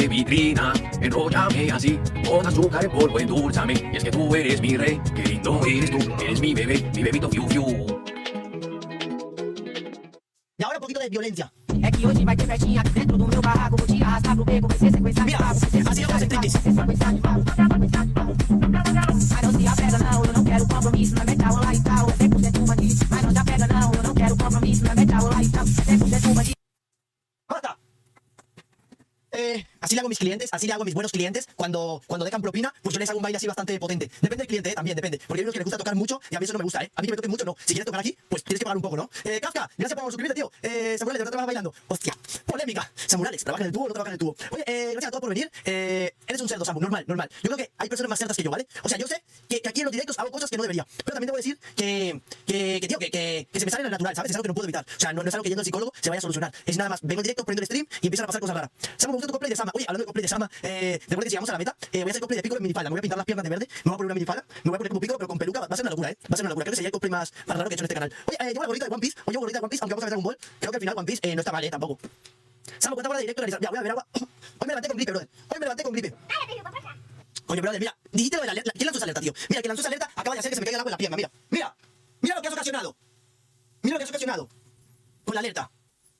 de vitrina. Enróllame así, con azúcar en polvo, endulzame. Y es que tú eres mi rey, qué lindo eres tú. Eres mi bebé, mi bebito fiu fiu. Y ahora un poquito de violencia. É que hoje vai ter festinha aqui dentro do meu barraco. Vou te arrastar pro beco, vai ser sequência de Mira, papo. Vai ser así vamos a hacer sequência de striptease. papo. Mas não se apega não, eu não quero compromisso. Não é metal lá e tal, é 100% bandido. Mas não se apega não, eu não quero compromisso. Não é metal lá e tal, é 100% bandido. ¡Basta! Así le hago a mis clientes, así le hago a mis buenos clientes. Cuando dejan propina, pues yo les hago un baile así bastante potente. Depende del cliente, también depende. Porque hay unos que les gusta tocar mucho y a mí eso no me gusta, A mí que me toquen mucho, no. Si quieres tocar aquí, pues tienes que pagar un poco, ¿no? Kafka, gracias por suscribirte, tío. Samuel, de verdad trabajas bailando. Hostia, polémica. Samuel, ¿trabaja en el tubo o no trabaja en el tubo? Oye, gracias a todos por venir. Eres un cerdo, Samu, normal. Yo creo que hay personas más cerdas que yo, ¿vale? O sea, yo sé que aquí en los directos hago cosas que no debería. Pero también debo decir que se me sale al natural, ¿sabes? Es algo que no puedo evitar. O sea, no es algo que yendo al psicólogo se vaya a solucionar. Es nada más, vengo en directo, prendo el stream y empiezan a pasar cosas raras. Samu, me gusta tu cosplay de Sama. Oye, hablando de cosplay de Sama, recuerda que si llegamos a la meta, voy a hacer cosplay de Piccolo en minifalda. Me voy a pintar las piernas de verde, me voy a poner una minifalda, me voy a poner como Piccolo, pero con peluca. Va a ser una locura, Va a ser una locura. Creo que sería el cosplay más raro que he hecho en este canal. Oye, llevo la gorrita de One Piece, llevo gorrita de One Piece, aunque vamos a ver Dragon Ball. Creo que al final One Piece no está mal, tampoco. Samu, ¿cuánta hora de directo realizar? Mira, voy a beber agua. Hoy me levanté con gripe, brother. Hoy me levanté con gripe. Oye, brother, mira, dijiste lo de la alerta. ¿Quién lanzó esa alerta, tío? Mira, que lanzó esa alerta acaba de hacer que se me caiga el agua en la pierna, mira lo que has ocasionado. Mira lo que has ocasionado con la alerta.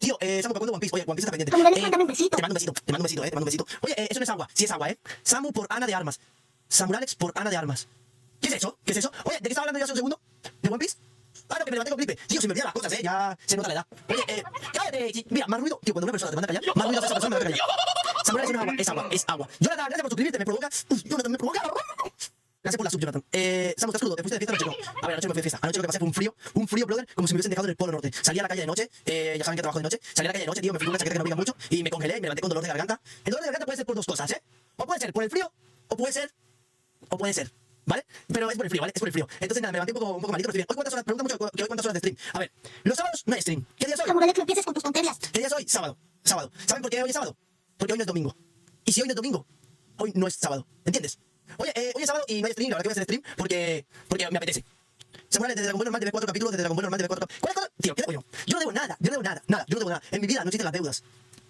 Tío, Samu, ¿para cuándo One Piece? Oye, One Piece está pendiente. Mándame un besito. Te mando un besito. Oye, eso no es agua, sí es agua, Samu por Ana de Armas. Samuralex por Ana de Armas. ¿Qué es eso? Oye, ¿de qué estaba hablando yo hace un segundo? ¿De One Piece? Ah, no, que me levanté con gripe. Tío, se me olvidan las cosas, ya se nota la edad. Oye, cállate, mira, más ruido. Tío, cuando una persona te manda a callar, más ruido hace esa persona, me manda a callar. Samuralex no es agua, es agua. Jonathan, gracias por suscribirte, me provoca. Jonathan, me provoca. Gracias por la sub, Jonathan. Samu, ¿estás crudo? ¿Te fuiste de fiesta anoche? No. A ver, anoche me fui de fiesta. Anoche lo que pasé fue un frío, brother, como si me hubiesen dejado en el Polo Norte. Salí a la calle de noche, ya saben que trabajo de noche. Salí a la calle de noche, tío, me fui con una chaqueta que no brilla mucho y me congelé y me levanté con dolor de garganta. El dolor de garganta puede ser por dos cosas, O puede ser por el frío, o puede ser, ¿vale? Pero es por el frío, ¿vale? Es por el frío. Entonces nada, me levanté un poco malito, pero estoy bien. Hoy cuántas horas, pregunta mucho que hoy cuántas horas de stream. A ver, los sábados no hay stream. ¿Qué día soy? Samuel, que empieces con tus tonterías. ¿Qué día soy? Sábado. ¿Saben por qué hoy es sábado? Porque hoy no es domingo. Y si hoy no es domingo, hoy no es sábado. ¿Entiendes? Oye, hoy es sábado y no hay stream, la verdad que voy a hacer stream porque me apetece. Samuel, desde Dragon Ball normal debe 4 capítulos, desde Dragon Ball normal debe 4 capítulos. ¿Cuál es todo? Tío, ¿qué debo yo? Yo no debo nada, yo no debo nada. En mi vida no existen las deudas.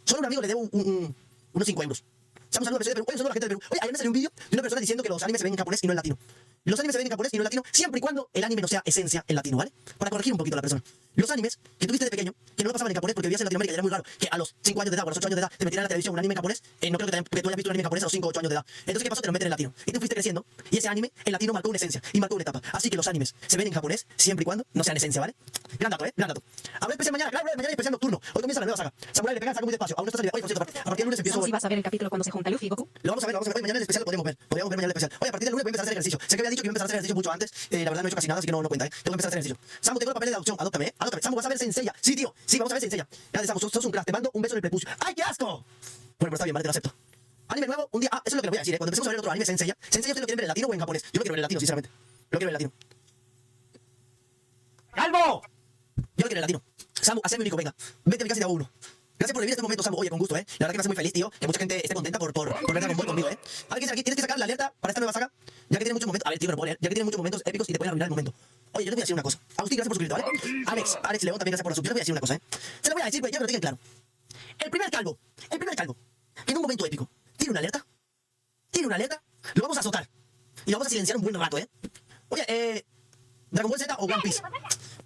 Solo a un amigo le debo unos 5 euros. Samu, saludos a la persona de Perú. Oye, un saludo a la gente de Perú. Oye, ayer me salió un vídeo de una persona diciendo que los animes se ven en japonés y no en latino. Los animes se ven en japonés y no en latino, siempre y cuando el anime no sea esencia en latino, ¿vale? Para corregir un poquito a la persona. Los animes que tuviste de pequeño, que no lo pasaban en japonés porque vivías en Latinoamérica y era muy raro que a los 5 años de edad o a los 8 años de edad te metieran en la televisión un anime en japonés, no creo que tú hayas visto un anime en japonés a los 5 o 8 años de edad. Entonces, ¿qué pasó? Te lo meten en latino. Y tú fuiste creciendo y ese anime en latino marcó una esencia y marcó una etapa. Así que los animes se ven en japonés siempre y cuando no sean esencia, ¿vale? Gran dato, Gran dato. Habrá especial mañana, claro, mañana hay especial nocturno. Hoy comienza la nueva saga. Samurai le pega, saca muy despacio. Aún no está salida. Oye, por cierto, a partir del lunes empiezo. Samu, si vas a ver el capítulo cuando se junta Luffy y Goku. Lo vamos a ver. Hoy mañana el especial lo podemos ver. Podríamos ver mañana el especial. Oye, a partir del lunes voy a empezar a hacer ejercicio. Sé que había dicho que iba a empezar a hacer ejercicio mucho antes. La verdad no he hecho casi nada, así que no cuenta, Tengo que empezar a hacer ejercicio. Samu, tengo el papel de adopción. Adóptame, Samu, vas a ver Senseiya. Sí, tío. Sí, vamos a ver Senseiya. Gracias, Samu. Sos un crack. Te mando un beso en el prepucio. ¡Ay, qué asco! Bueno, pero está bien, vale, te lo acepto. Anime nuevo, un día. Eso es lo que le voy a decir, Cuando empecemos a ver otro anime, Senseiya. ¿Ustedes lo quieren ver en latino o en japonés? Yo lo quiero ver en latino, sinceramente. Lo quiero ver en latino. ¡Calvo! Yo lo quiero en latino. Samu, haceme un único, venga. Vete a mi casa y te hago uno. Gracias por vivir este momento, Samu. Oye, con gusto, La verdad que me hace muy feliz, tío. Que mucha gente esté contenta por ver Dragon Ball conmigo, A ver, ¿qué dice aquí? Tienes que sacar la alerta para esta nueva saga. Ya que tiene muchos momentos. A ver, tío, no puedo leer. Ya que tiene muchos momentos épicos y te pueden arruinar el momento. Oye, yo te voy a decir una cosa. Agustín, gracias por suscribirte, ¿vale? Alex León también gracias por la suscripción. Yo te voy a decir una cosa, Se lo voy a decir, güey, ya que lo tengan claro. El primer calvo, en un momento épico, tiene una alerta, lo vamos a azotar. Y lo vamos a silenciar un buen rato, Oye, Dragon Ball Z o One Piece.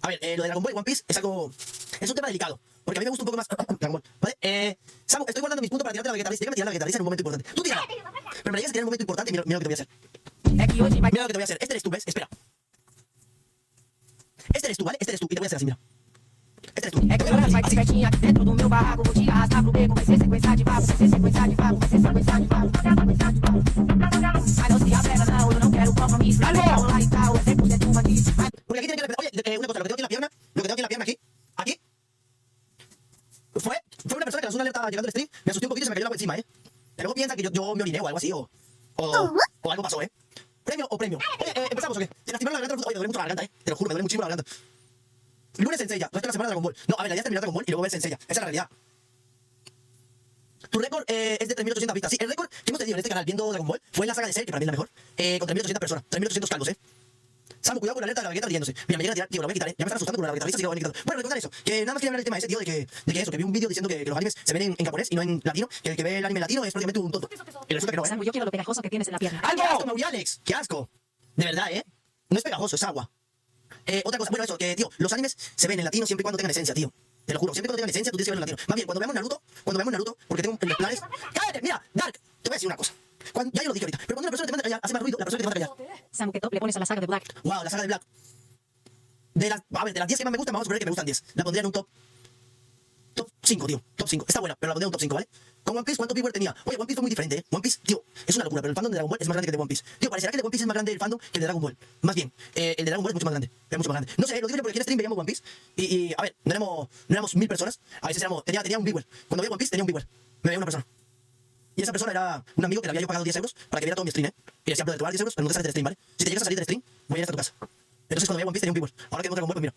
A ver, lo de Dragon Ball y One Piece es un tema delicado. Porque a mí me gusta un poco más Dragon Ball, ¿vale? Samu, estoy guardando mis puntos para tirarte la vegetariza. Déjame tirar la vegetariza en un momento importante. Tú tírala. Pero me la llegas a tirar en un momento importante y mira lo que te voy a hacer. Mira lo que te voy a hacer. Este eres tú, ¿ves? Espera. Este eres tú, ¿vale? Este eres tú. Y te voy a hacer así, mira. Este eres tú. É que hoje vai ter festinha aqui dentro do meu barraco. Vou te arrastar pro beco, vai ser sequência de papo. Vai ser sequência de papo, vai ser sequência de papo. Mas não se apega não, eu não quero compromisso. Não é lá e tal, é 100% bandido. Porque aquí tiene que... Oye, una cosa, lo que tengo aquí en la pierna, aquí. Fue una persona que lanzó una alerta llegando al stream, me asusté un poquito y se me cayó el agua encima, Y luego piensa que yo me oriné o algo así, o algo pasó, ¿Premio o premio? Oye, ¿empezamos o qué? Se lastimaron la garganta, oye, me duele mucho la garganta, Te lo juro, me duele muchísimo la garganta. Lunes Senseiya, resto de la semana Dragon Ball. No, a ver, la idea es terminar Dragon Ball y luego ver Senseiya. Esa es la realidad. Tu récord es de 3.800 vistas. Sí, el récord que hemos tenido en este canal viendo Dragon Ball fue en la saga de Cell, que para mí es la mejor, con 3.800 personas, 3.800 calvos, Samu, cuidado con la alerta de la bagueta riéndose. Mira, me llega a tirar, tío, la voy a quitar, Ya me están asustando con la bagueta, así que la voy a quitar. Bueno, recordar eso, que nada más quería hablar del tema ese, tío, de que eso, que vi un vídeo diciendo que los animes se ven en japonés y no en latino, que el que ve el anime en latino es prácticamente un tonto. Y resulta que no, Samu, yo quiero lo pegajoso que tienes en la pierna. ¡Qué asco, Mauri Alex! ¡Qué asco! De verdad, No es pegajoso, es agua. Otra cosa, bueno, eso, que, tío, los animes se ven en latino siempre y cuando tengan esencia, tío. Te lo juro, siempre cuando tengan esencia, tú tienes que verlo en latino. Más bien, cuando veamos Naruto, porque tengo en los planes... ¡Cállate! Mira, Dark, te voy a decir una cosa. Ya yo lo dije ahorita, pero cuando una persona te manda a callar, hace más ruido, la persona que te manda a callar. Samu, ¿qué top le pones a la saga de Black? Wow, la saga de Black. A ver, de las 10 que más me gustan, vamos a poner que me gustan 10. La pondría en un top 5, tío. Top 5. Está buena, pero la pondría en un top 5, ¿vale? Con One Piece, ¿cuánto viewer tenía? Oye, One Piece fue muy diferente, One Piece, tío, es una locura, pero el fandom de Dragon Ball es más grande que el de One Piece. Tío, parecerá que el de One Piece es más grande el fandom que el de Dragon Ball. Más bien, el de Dragon Ball es mucho más grande. Es mucho más grande. No sé, lo digo yo porque aquí en stream veíamos One Piece y a ver, no éramos 1000 personas. A veces tenía un viewer. Cuando veía One Piece tenía un viewer. Me veía una persona. Y esa persona era un amigo que le había yo pagado 10 euros para que viera todo mi stream, Y decía, brother, te voy a dar 10 euros, pero no te sales del stream, ¿vale? Si te llegas a salir del stream, voy a ir hasta tu casa. Entonces cuando veía One Piece tenía un viewer. Ahora que no Dragon Ball, pues mira.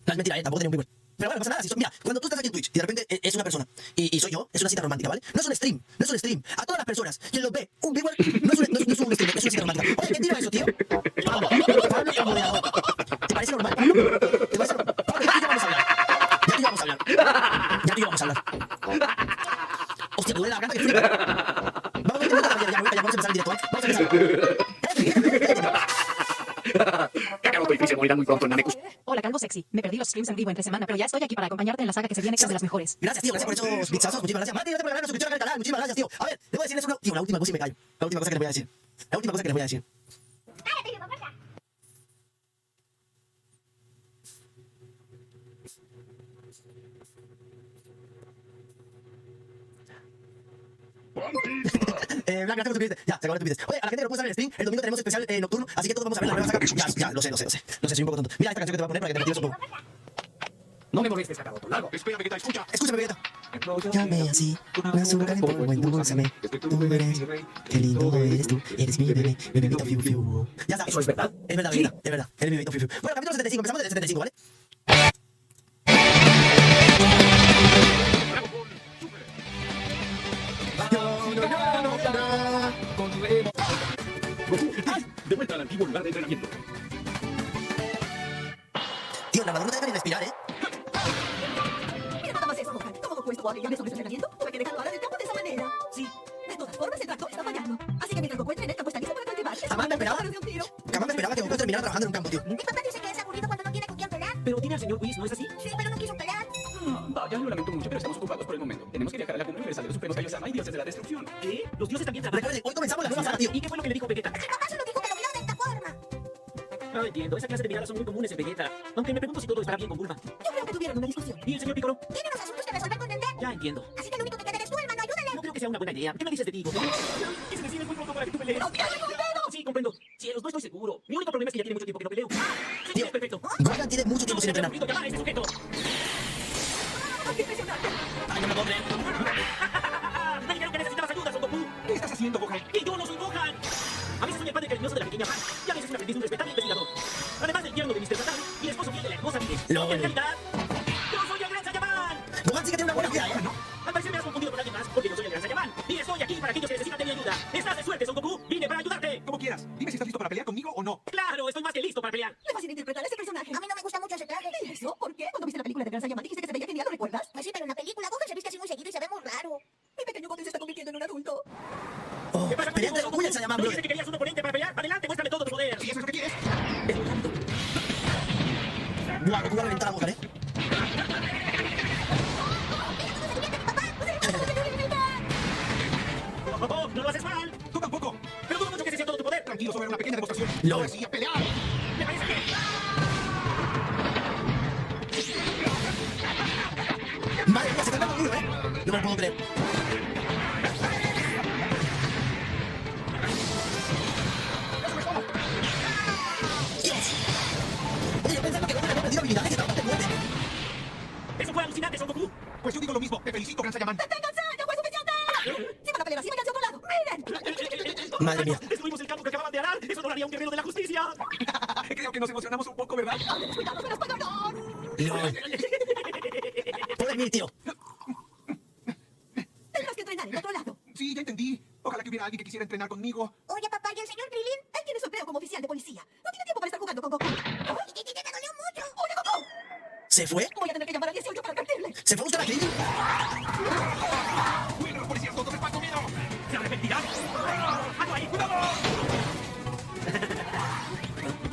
No es mentira, tampoco tenía un viewer. Pero bueno, no pasa nada. Mira, cuando tú estás aquí en Twitch y de repente es una persona y soy yo, es una cita romántica, ¿vale? No es un stream. A todas las personas, quien los ve, un viewer, no es un stream, es una cita romántica. Oye, ¿qué tira eso, tío? Pablo, el moderador. ¿Te parece normal, Pablo? ¿Te parece normal? Pablo, ya tú y yo vamos a hablar. Ya tú y yo vamos a hablar. Hostia, me duele la garganta que flipa. Vamos a empezar el directo, ¿vale? Vamos a empezar. Kakaroto y Freezer morirán muy pronto en Namekus. Hola, Calvo Sexy. Me perdí los streams en vivo entre semana, pero ya estoy aquí para acompañarte en la saga que se viene, que es de las mejores. Gracias, tío, gracias por esos bitzazos. Muchísimas gracias. Mati, gracias por ganar la suscripción al canal. Muchísimas gracias, tío. A ver, le voy a decirles una... Tío, la última cosa y me callo. La última cosa que les voy a decir. Blanca, gracias por suscribirte. Ya, se acabó la estupidez. Oye, a la gente que no puede estar en el stream, el domingo tenemos especial nocturno, así que todos vamos a ver la nueva saga. Ya, lo sé, soy un poco tonto. Mira esta canción que te voy a poner para que te motives un poco. No me molestes, Kakaroto. Largo. Espera, Vegeta, escucha. Escúchame, Vegeta. Llame así, un azúcar en polvo, endulzame. Tú eres, qué lindo eres tú, eres mi bebé, mi bebito fiu fiu. Ya está. ¿Eso es verdad? Es verdad, Vegeta, es verdad. Eres mi bebito fiu fiu. Bueno, capítulo 75, empezamos desde el 75, ¿vale? De vuelta al antiguo lugar de entrenamiento. Tío, el narrador no te deja ni respirar, Mira nada más eso, Gohan. ¿Cómo Goku estuvo agregando sobre su entrenamiento? Tuve que dejarlo ahora del campo de esa manera. Sí. De todas formas, el tractor está fallando. Así que mientras Goku entrena, el campo está listo para cultivar. Jamás me esperaba. De un tiro. Jamás me esperaba que Goku terminara trabajando en un campo, tío. Mi papá dice que es aburrido cuando no tiene con quién pelear. Pero tiene al señor Whis, ¿no es así? Sí, pero no quiso pelear. Vaya, lo lamento mucho, pero estamos ocupados por el momento. Tenemos que viajar a la cumbre universal de los supremos Kaiosama y dioses de la destrucción. ¿Qué? Los dioses también trabajan. Recuerden, hoy comenzamos la nueva saga, tío. ¿Y qué fue lo que le dijo Vegeta? Mi papá solo dijo que lo miró de esta forma. No entiendo, esa clase de miradas son muy comunes en Vegeta. Aunque me pregunto si todo estará bien con Bulma. Yo creo que tuvieron una discusión. ¿Y el señor Piccolo? Tiene unos asuntos que resolver con Dendé. Ya entiendo. Así que el único que queda eres tú, hermano. Ayúdale. No creo que sea una buena idea. ¿Qué me dices de ti, Goku? Ese decir es muy pronto para que tú pelees. ¡No tienes ningún dedo! Sí, comprendo. Cielos, no estoy seguro. Mi único problema es que ya tiene mucho tiempo que no peleo. Sí, Tío. es perfecto. Gohan tiene mucho tiempo sin entrenar. Llamar a este sujeto. ¡Qué impresionante! Ay, no me puedo creer. Me dijeron que necesitabas ayuda, Son Goku. ¿Qué estás haciendo, Gohan? ¡Y yo no soy Gohan! A veces soy el padre cariñoso de la pequeña Pan. Y a veces un aprendiz de un respetable investigador. Además del tierno de Mr. Satan y el esposo fiel de la hermosa Miguel. Lol. En realidad, yo soy el Gran Saiyaman. Gohan sí que tiene una buena vida, Al parecer me has confundido con alguien más, porque yo soy el Gran Saiyaman. Y estoy aquí para aquellos que necesitan de mi ayuda. Estás de suerte, Son Goku. Vine para ayudarte. Como quieras. Dime si estás listo para pelear conmigo o no. Claro, estoy más que listo para pelear. Le fascina interpretar a ese personaje. A mí no me gusta mucho ese traje. ¿Y eso? ¿Por qué? Cuando viste la película de Gran Saiyaman dijiste que se veía genial, ¿lo recuerdas? Pues sí, pero en la película Gohan se viste así muy seguido y se ve muy raro. Mi pequeño Goten se está convirtiendo en un adulto. Oh, ¿Qué pasa pelea contigo, entre Goku y el Son Saiyaman, ¿No brother. dijiste que querías un oponente para pelear? Adelante, muéstrame todo tu poder. Si eso es lo que quieres. Buah, Goku va a reventar a Gohan, Oh, no lo haces mal. Tú tampoco. Pero dudo mucho que ese sea todo tu poder. Tranquilo, solo era una pequeña demostración. Lol. Ahora sí, a pelear. Me parece bien. Madre mía, se está conmigo, No me lo puedo creer. Dios. Oye, yo pensaba que Gohan había perdido habilidades, estaba bastante fuerte. Eso fue alucinante, Son Goku. Pues yo digo lo mismo. Te felicito, Gran Saiyaman. ¡Te cansé! ¡Ya fue suficiente! Si van a pelear así, váyanse a otro lado. ¡Miren! Madre mía. Destruimos el campo que acababan de arar. Eso no lo haría un guerrero de la justicia. Creo que nos emocionamos un poco, ¿verdad? ¡Cuidado, se nos pagaron! LOL. Puedes ir, tío. Tendrás que entrenar en otro lado. Sí, ya entendí. Ojalá que hubiera alguien que quisiera entrenar conmigo. Oye, papá, ¿y el señor Krilin? Él tiene sorpresa empleo como oficial de policía. No tiene tiempo para estar jugando con Goku. Te dolió mucho. ¡Oye, Goku! ¿Se fue? Voy a tener que llamar a 18 para advertirle. ¿Se fue a buscar a Krillin? ¡Bueno, los policías todos están comidos! ¡Se arrepentirán! ¡Ando ahí! ¡Cuidado!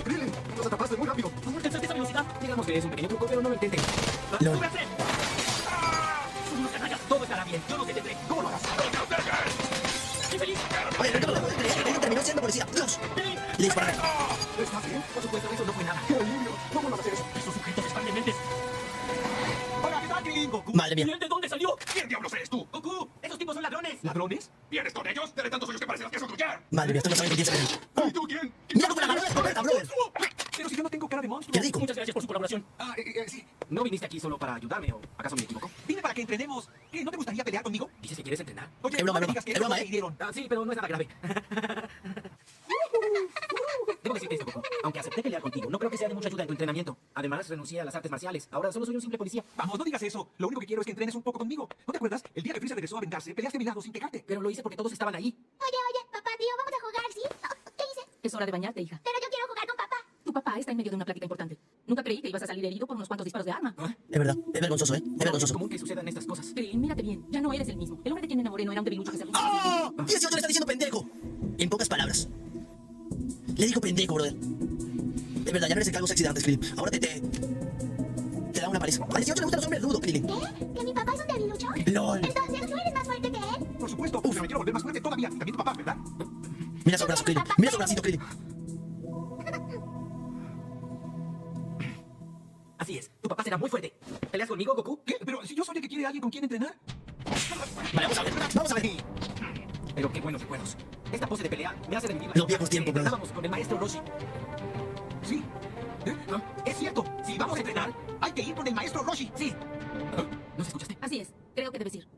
Krillin, nos atrapaste muy rápido. ¿El salto a esa velocidad? Digamos que es un pequeño truco, pero no lo intenten. Lol. ¡Súbranse! ¡Son unos canallas! Todo estará bien. Yo los detendré. ¿Cómo lo harás? ¡Infeliz! Oye, no lo puedo creer. Krillin terminó siendo policía. ¡Dios! ¡Billy! Le dispararon. ¿Estás bien? Por supuesto, eso no fue nada. ¡Qué alivio! ¿Cómo lo vas a hacer eso? Estos sujetos están dementes. Hola, ¿qué tal, Krillin? Goku. Madre mía. ¿Y él de dónde salió? ¿Quién diablos eres tú? Goku, esos tipos son ladrones. ¿Ladrones? ¿Vienes con ellos? Tienes tantos hoyos que parecen las que construyeron. Madre mía, esto no saben quién es Krillin. ¿Y tú quién? Mira cómo la ganó de escopeta, brother. Pero si yo no tengo cara de monstruo. Qué rico. Muchas gracias por su colaboración. Ah, sí. ¿No viniste aquí solo para ayudarme o acaso me equivoco? Vine para que entrenemos. ¿Qué? ¿No te gustaría pelear conmigo? ¿Dices que quieres entrenar? Oye, Es broma, no me broma. digas que Es ellos broma, no se hirieron. Sí, pero no es nada grave. Debo decirte esto, Goku. Aunque acepté pelear contigo, no creo que sea de mucha ayuda en tu entrenamiento. Además, renuncié a las artes marciales. Ahora solo soy un simple policía. Vamos, no digas eso. Lo único que quiero es que entrenes un poco conmigo. ¿No te acuerdas? El día que Freezer regresó a vengarse, peleaste a mi lado sin quejarte. Pero lo hice porque todos estaban ahí. Oye, papá, tío, vamos a jugar, ¿sí? Oh, ¿qué dices? Es hora de bañarte, hija. Pero yo quiero jugar con papá. Tu papá está en medio de una plática importante. Nunca creí que ibas a salir herido por unos cuantos disparos de arma. Es verdad. Es vergonzoso, ¿eh? Es Es vergonzoso. común que sucedan estas cosas. Krillin, mírate bien. Ya no eres el mismo. El hombre de quien me enamoré no era un debilucho que se rindió. ¡Oh! 18 le está diciendo pendejo. En pocas palabras. Le dijo pendejo, brother. Es verdad, ya no eres el calvo sexy de antes, Krillin. Ahora te da una paliza. A 18 le gustan los hombres rudos, Krillin. ¿Qué? ¿Que mi papá es un debilucho? LOL. Entonces, ¿tú eres más fuerte que él? Por supuesto, pero me quiero volver más fuerte todavía. Y también tu papá, ¿verdad? Mira su brazo, Krillin. Mira su bracito, Krillin. Así es, tu papá será muy fuerte. ¿Peleas conmigo, Goku? ¿Qué? Pero si yo soy el que quiere a alguien con quien entrenar. Vale, vamos a ver. Vamos a ver. Pero qué buenos recuerdos. Esta pose de pelea me hace revivir Los viejos tiempos, ¿verdad? Estábamos con el maestro Roshi. Sí. Es cierto. Si vamos a entrenar, hay que ir con el maestro Roshi. Sí. ¿Nos escuchaste? Así es. Creo que debes ir.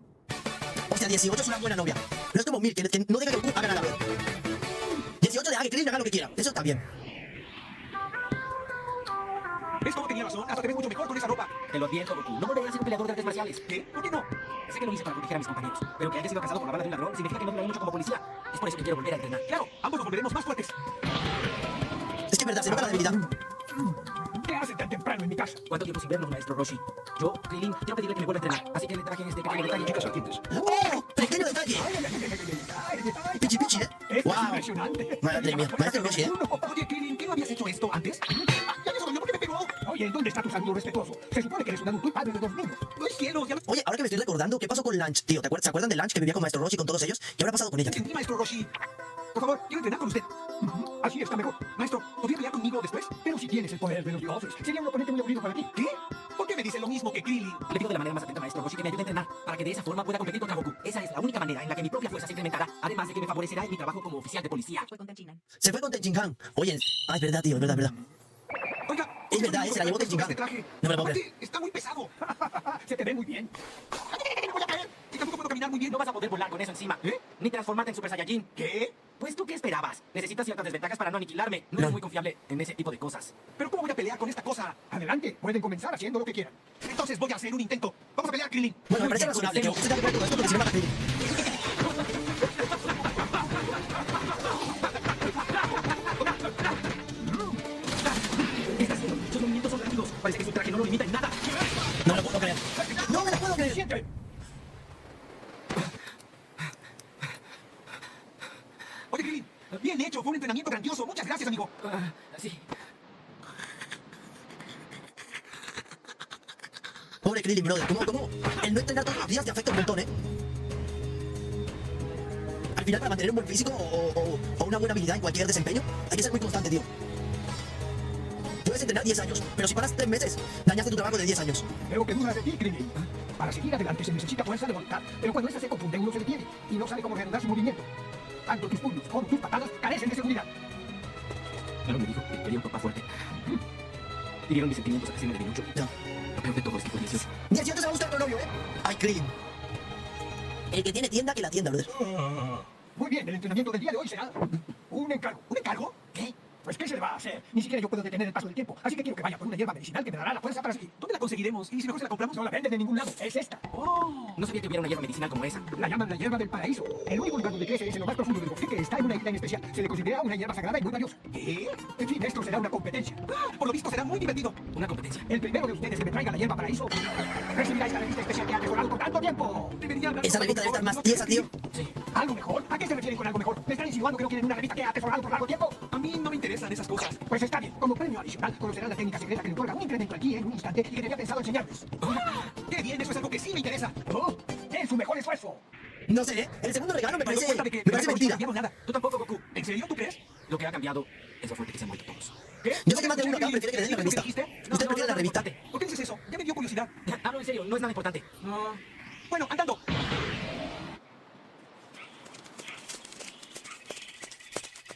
Hostia, 18 es una buena novia. No es como Mil, que no deja que Goku haga nada, brother. 18 deja que Krillin haga lo que quiera. Eso está bien. ¿Ves cómo tenía razón? Hasta te ves mucho mejor con esa ropa. Te lo advierto, Goku. No volveré a ser un peleador de artes marciales. ¿Qué? ¿Por qué no? Sé que lo hice para proteger a mis compañeros, pero que haya sido casado por la bala de un ladrón significa que no duraré mucho como policía. Es por eso que quiero volver a entrenar. Claro, ambos nos volveremos más fuertes. Es que es verdad, se nota la debilidad. ¿Qué hacen tan temprano en mi casa? ¿Cuánto tiempo sin vernos, maestro Roshi? Yo, Krillin, quiero pedirle que me vuelva a entrenar. Así que le traje este pequeño detalle. Chicas ardientes. ¡Oh! ¡Pequeño detalle! Pichi, pichi, ¿eh? Esto es ¡Wow! impresionante. Madre mía, maestro Roshi, ¿eh? Oye, Krillin, ¿qué no habías hecho esto antes? Ya me sorprendió porque me pegó. Oye, ¿dónde está tu saludo respetuoso? Se supone que eres un adulto y padre de dos niños. ¡Ay, cielos! Ya lo Oye, ahora que me estoy recordando, ¿qué pasó con Lunch? Tío, ¿se acuerdan de Lunch que vivía con Maestro Roshi y con todos ellos? ¿Qué habrá pasado con ella? entendí, maestro Roshi. Por favor, quiero entrenar con usted. Así está mejor. Maestro, ¿podría pelear conmigo después? Pero si tienes el poder de los dioses, sería un oponente muy aburrido para ti. ¿Qué? ¿Por qué me dice lo mismo que Krillin? Le pido de la manera más atenta, maestro Roshi, que me ayude a entrenar, para que de esa forma pueda competir contra Goku. Esa es la única manera en la que mi propia fuerza se incrementará, además de que me favorecerá en mi trabajo como oficial de policía. Fue con Tenchinan. Se fue con Tenchinhan. Oye, es verdad, tío, es verdad, es verdad. Oiga, Es verdad, se la llevó Tenshinhan. este traje. No me lo puedo Aparte, está muy pesado. Se te ve muy bien. Voy a caer. Y tampoco puedo caminar muy bien. No vas a poder volar con eso encima, ¿Eh? ni transformarte en Super Saiyajin. ¿Qué? Pues tú, ¿qué esperabas? Necesitas ciertas desventajas para no aniquilarme. No eres muy confiable en ese tipo de cosas. ¿Pero cómo voy a pelear con esta cosa? Adelante, pueden comenzar haciendo lo que quieran. Entonces voy a hacer un intento. Vamos a pelear, Krillin. Bueno, me parece razonable que Goku se dé cuenta de todo esto porque si no mata a Krillin. ¿Qué está haciendo? Sus movimientos son rápidos. Parece que su traje no lo limita en nada. No me lo puedo creer. ¡No me lo puedo creer! Siente. Oye, Krillin, bien hecho. Fue un entrenamiento grandioso. Muchas gracias, amigo. Sí. Pobre Krillin, brother. ¿Cómo? El no entrenar todos los días te afecta un montón, ¿eh? Al final, para mantener un buen físico o una buena habilidad en cualquier desempeño, hay que ser muy constante, tío. Puedes entrenar 10 años, pero si paras 3 meses, dañaste tu trabajo de 10 años. Veo que dudas de ti, Krillin. Para seguir adelante se necesita fuerza de voluntad. Pero cuando esa se confunde, uno se detiene y no sabe cómo reanudar su movimiento. Tanto tus puños como tus patadas carecen de seguridad. Claro, me dijo que quería un papá fuerte. Hirieron mis sentimientos a que se me de mucho. No. Lo peor de todo es que fue 18. 18 se va a buscar otro novio, ¿eh? Ay, Krillin. El que tiene tienda, que la tienda, brother. Muy bien, el entrenamiento del día de hoy será un encargo. ¿Un encargo? ¿Qué? Pues ¿qué se le va a hacer? Ni siquiera yo puedo detener el paso del tiempo. Así que quiero que vaya por una hierba medicinal que me dará la fuerza para seguir. ¿Dónde la conseguiremos? ¿Y si mejor se la compramos? No la venden de ningún lado. Es esta. ¡Oh! No sabía que hubiera una hierba medicinal como esa. La llaman la hierba del paraíso. El único lugar donde crece es en lo más profundo del bosque, que está en una isla en especial. Se le considera una hierba sagrada y muy valiosa. ¿Qué? En fin, esto será una competencia. Por lo visto será muy divertido. Una competencia. El primero de ustedes que me traiga la hierba paraíso recibirá esta revista especial que ha mejorado por tanto tiempo. Debería hablar Esa con revista debe estar más ¿no tiesa, crees, tío. Sí. ¿Algo mejor? ¿A qué se refieren con algo mejor? ¿Me están insinuando que no quieren una revista que ha atesorado por largo tiempo? A mí no me interesan esas cosas. Pues está bien. Como premio adicional, conocerán la técnica secreta que le otorga un incremento aquí en un instante y que tenía pensado enseñarles. ¡Qué bien! Eso es algo que sí me interesa. ¡Oh! ¡Es su mejor esfuerzo! No sé, ¿eh? El segundo regalo me Me doy parece... cuenta de que Me parece no mentira. ha cambiado nada. Tú tampoco, Goku. ¿En serio tú crees? Lo que ha cambiado es lo fuerte que se han vuelto todos. ¿Qué? Yo sé que más de uno acá prefiere que le den la revista. ¿Dijiste? ¿Usted prefiere la revista? ¿Por qué dices eso? Ya me dio curiosidad. Hablo en serio, no es nada importante. No. Bueno, andando.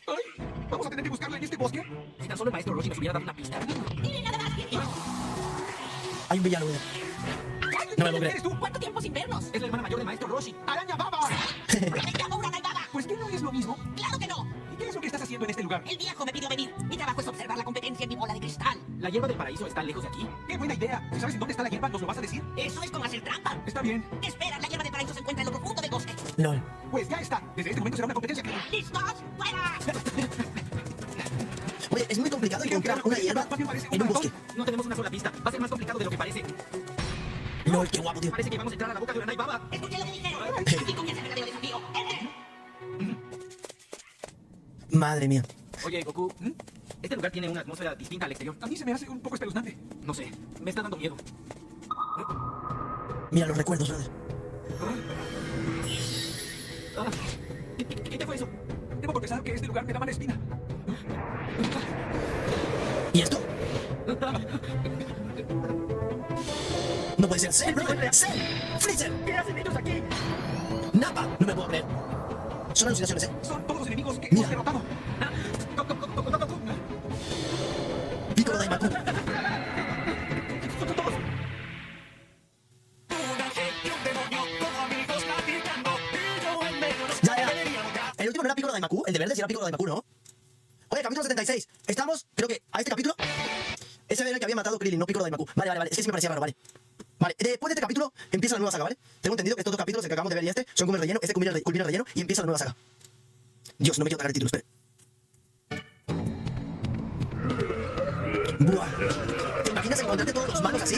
Ay, ¿vamos a tener que buscarla en este bosque? Si tan solo el maestro Roshi nos hubiera dado una pista. Hay un villano, güey. No me lo ¿Eres creo. tú? ¿Cuánto tiempo sin vernos? Es la hermana mayor del maestro Roshi. ¡Araña baba! Me llamo una baba. Pues ¿qué no es lo mismo? Claro que no. ¿Y qué es lo que estás haciendo en este lugar? El viejo me pidió venir. Mi trabajo es observar la competencia en mi bola de cristal. ¿La hierba del paraíso está lejos de aquí? ¡Qué buena idea! Si sabes en dónde está la hierba, ¿nos lo vas a decir? Eso es como hacer trampa. Está bien. Espera, la hierba de paraíso se encuentra en lo profundo del bosque. LOL. Pues ya está. Desde este momento será una competencia que... ¿Listos? ¡Fuera! Oye, es muy complicado encontrar una hierba en un bosque. No tenemos una sola pista. Va a ser más complicado de lo que parece. LOL, qué guapo, tío. Parece que vamos a entrar a la boca de una baba. Escuché lo que dijeron. Aquí comienza el verdadero desafío. ¡Entren! Madre mía. Oye, Goku, este lugar tiene una atmósfera distinta al exterior. A mí se me hace un poco espeluznante. No sé, me está dando miedo. Mira los recuerdos, brother. Ah, ¿Qué fue eso? Debo confesar que este lugar me da mala espina. ¿Y esto? No puede ser. ¡Cell, brother! ¡Cell! ¡Freezer! ¿Qué hacen ellos aquí? ¡Napa! No me puedo creer. Son alucinaciones, ¿eh? Son todos los enemigos que Mira. hemos derrotado. Piccolo Daimaku. Ya, ya. El último no era Piccolo Daimaku. El de verde sí era Piccolo Daimaku, ¿no? Oye, capítulo 76. Estamos, creo que, a este capítulo. Ese era el que había matado Krillin, no Piccolo Daimaku. Vale. Es que sí me parecía raro, vale. Vale, después de este capítulo empieza la nueva saga, ¿vale? Tengo entendido que estos dos capítulos, el que acabamos de ver y este, son como el relleno. Este culmina el relleno y empieza la nueva saga. Dios, no me quiero tragar el título, espera. Buah. ¿Te imaginas encontrarte todos los malos así?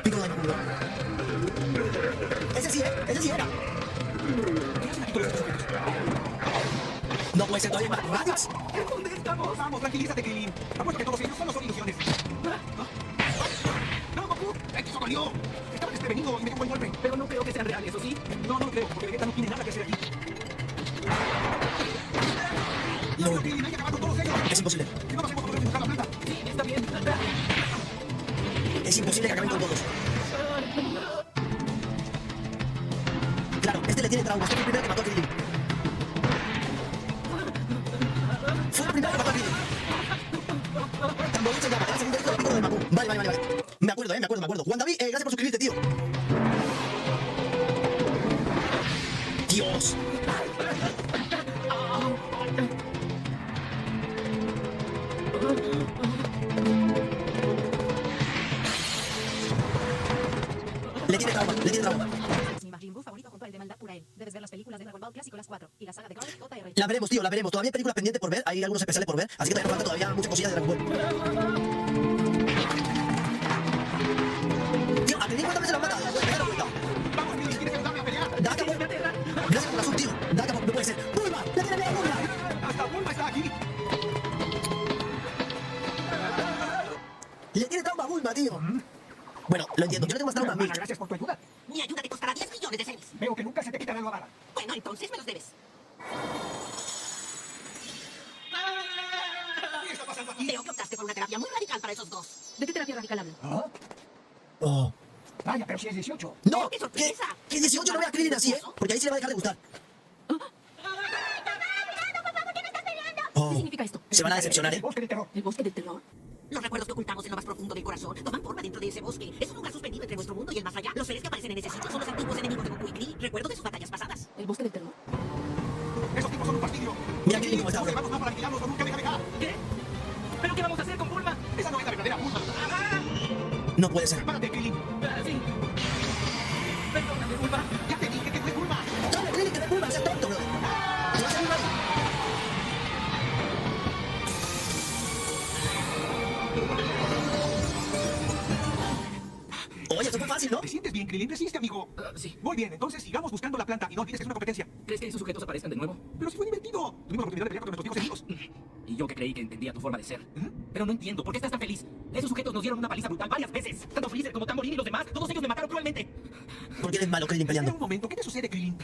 Piccolo Daimaku, ¿no? Ese sí, ese sí era. No puede ser todavía más radios. ¿Dónde estamos? Vamos, tranquilízate, Krillin. Apuesto que todos ellos solo son ilusiones. ¡No, Goku! ¡Eso valió! Estaba desprevenido y me dio un buen golpe. Pero no creo que sean reales, ¿o sí? No lo creo, porque Vegeta no tiene nada que hacer aquí. No, Krillin, hay que acabar con todos ellos. es imposible. Si no nos hemos podido buscar la planta. Sí, está bien. Es imposible que acaben con todos. Claro, este le tiene traumas. Este fue el primero que mató a Krillin. Fue el primero que mató a Krillin. Tamborín se llama, era el segundo hijo de Piccolo Daimaku. Vale. Me acuerdo. Juan David, gracias por suscribirte, tío. Dios. Le tiene trauma. Mi Majin Buu favorito junto al de Maldad Pura. Debes ver las películas de Dragon Ball Clásico las 4 y la saga de Cómic JR. La veremos, tío, la veremos. Todavía hay películas pendientes por ver, hay algunos especiales por ver, así que todavía nos falta todavía muchas cosillas de Dragon Ball. Tío, ¿a Krillin cuántas veces lo han matado? Dale vuelta. Vamos, Krillin, ¿quieres ayudarme a pelear? Da Capón. Gracias por la sub, tío. Da Capón, no puede ser. ¡Bulma! ¡La tiene bien, Bulma! Hasta Bulma está aquí. Le tiene trauma a Bulma, tío. Bueno, lo entiendo, yo le tengo más trauma a mí. Gracias por tu ayuda. Mi ayuda te costará 10 millones de cenis. Veo que nunca se te quita la bala. Bueno, entonces me los debes. ¿Qué está pasando aquí? Veo que optaste por una terapia muy radical para esos dos. ¿De qué terapia radical hablan? ¿Ah? Oh. Vaya, pero si es 18. ¡No! ¡Qué sorpresa! Que 18 no voy a Krillin así, ¿eh? Porque ahí sí le va a dejar de gustar. ¿Qué Oh. significa esto? Se van a decepcionar, ¿eh? El bosque del terror. ¿El bosque del terror? Los recuerdos que ocultamos en lo más profundo del corazón toman forma dentro de ese bosque. Es un lugar suspendido entre nuestro mundo y el más allá. Los seres que aparecen en ese sitio son los antiguos enemigos de Goku y Krillin. Recuerdos de sus batallas pasadas. ¿El bosque del terror? Esos tipos son un fastidio. Mira Krillin cómo está, bro. Vamos para aniquilarlos con un Kamehameha. ¿Qué? ¿Pero qué vamos a hacer con Bulma? Esa no es la verdadera Bulma. No puede ser. Párate, Krillin. Sí. Krillin. Resiste, amigo. Sí. Muy bien, entonces sigamos buscando la planta y no olvides que es una competencia. ¿Crees que esos sujetos aparezcan de nuevo? Pero si fue divertido. Tuvimos la oportunidad de pelear contra nuestros viejos enemigos. Y yo que creí que entendía tu forma de ser. Pero no entiendo, ¿por qué estás tan feliz? Esos sujetos nos dieron una paliza brutal varias veces. Tanto Freezer como Tamborín y los demás, todos ellos me mataron cruelmente. ¿Por qué eres malo, Krillin, Espera peleando? un momento, ¿qué te sucede, Krillin?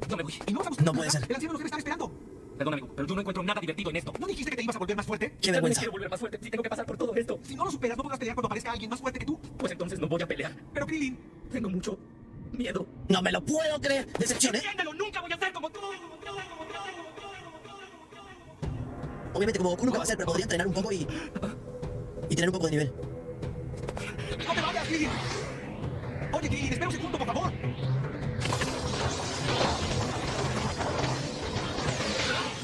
No me voy. Y no vamos No puede ser. El anciano nos debe estar esperando. Perdón, amigo, pero yo no encuentro nada divertido en esto. ¿No dijiste que te ibas a volver más fuerte? Qué Ya no me vergüenza. quiero volver más fuerte si tengo que pasar por todo esto. Si no lo superas, no podrás pelear cuando aparezca alguien más fuerte que tú. Pues entonces no voy a pelear. Pero, Krillin, Tengo mucho miedo. No me lo puedo creer. Decepción, ¿eh? ¡Entiéndelo! ¡Nunca voy a ser como tú! Obviamente, como Goku nunca va a ser, pero podría entrenar un poco y tener un poco de nivel. no te vayas, Krillin. Oye, Krillin, espera un segundo, por favor.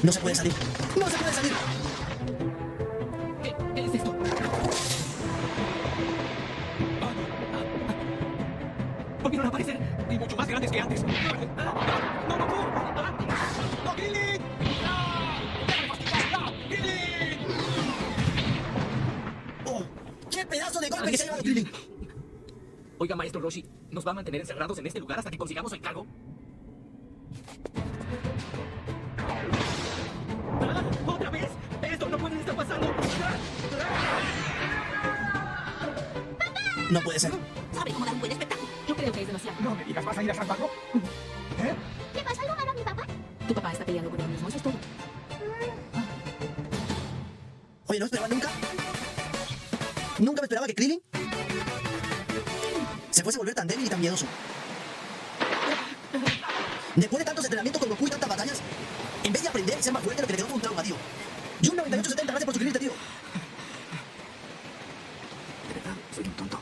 No se puede salir. ¡No se puede salir! ¿Qué es esto? Volvieron a aparecer. Y mucho más grandes que antes. ¡No, Goku! ¡No, Krillin! ¡Déjame fastidiar! ¡No, Krillin! ¡Oh! ¡Qué pedazo de golpe que se ha llevado Krillin! Oiga, maestro Roshi, ¿nos va a mantener encerrados en este lugar hasta que consigamos el cargo? ¿Otra vez? ¡Esto no puede estar pasando! No puede ser. ¿Sabe cómo dar un buen espectáculo? Yo creo que es demasiado. No me digas, ¿vas a ir a salvarlo? ¿Eh? ¿Le pasó algo malo a mi papá? Tu papá está peleando con él mismo, eso es todo. Oye, no esperaba nunca. Nunca me esperaba que Krillin se fuese a volver tan débil y tan miedoso. Después de tantos entrenamientos con Goku y tantas batallas, en vez de aprender y ser más fuerte, lo que le quedó fue un trauma, tío. Y un 98-70, gracias por suscribirte, tío. De verdad, soy un tonto.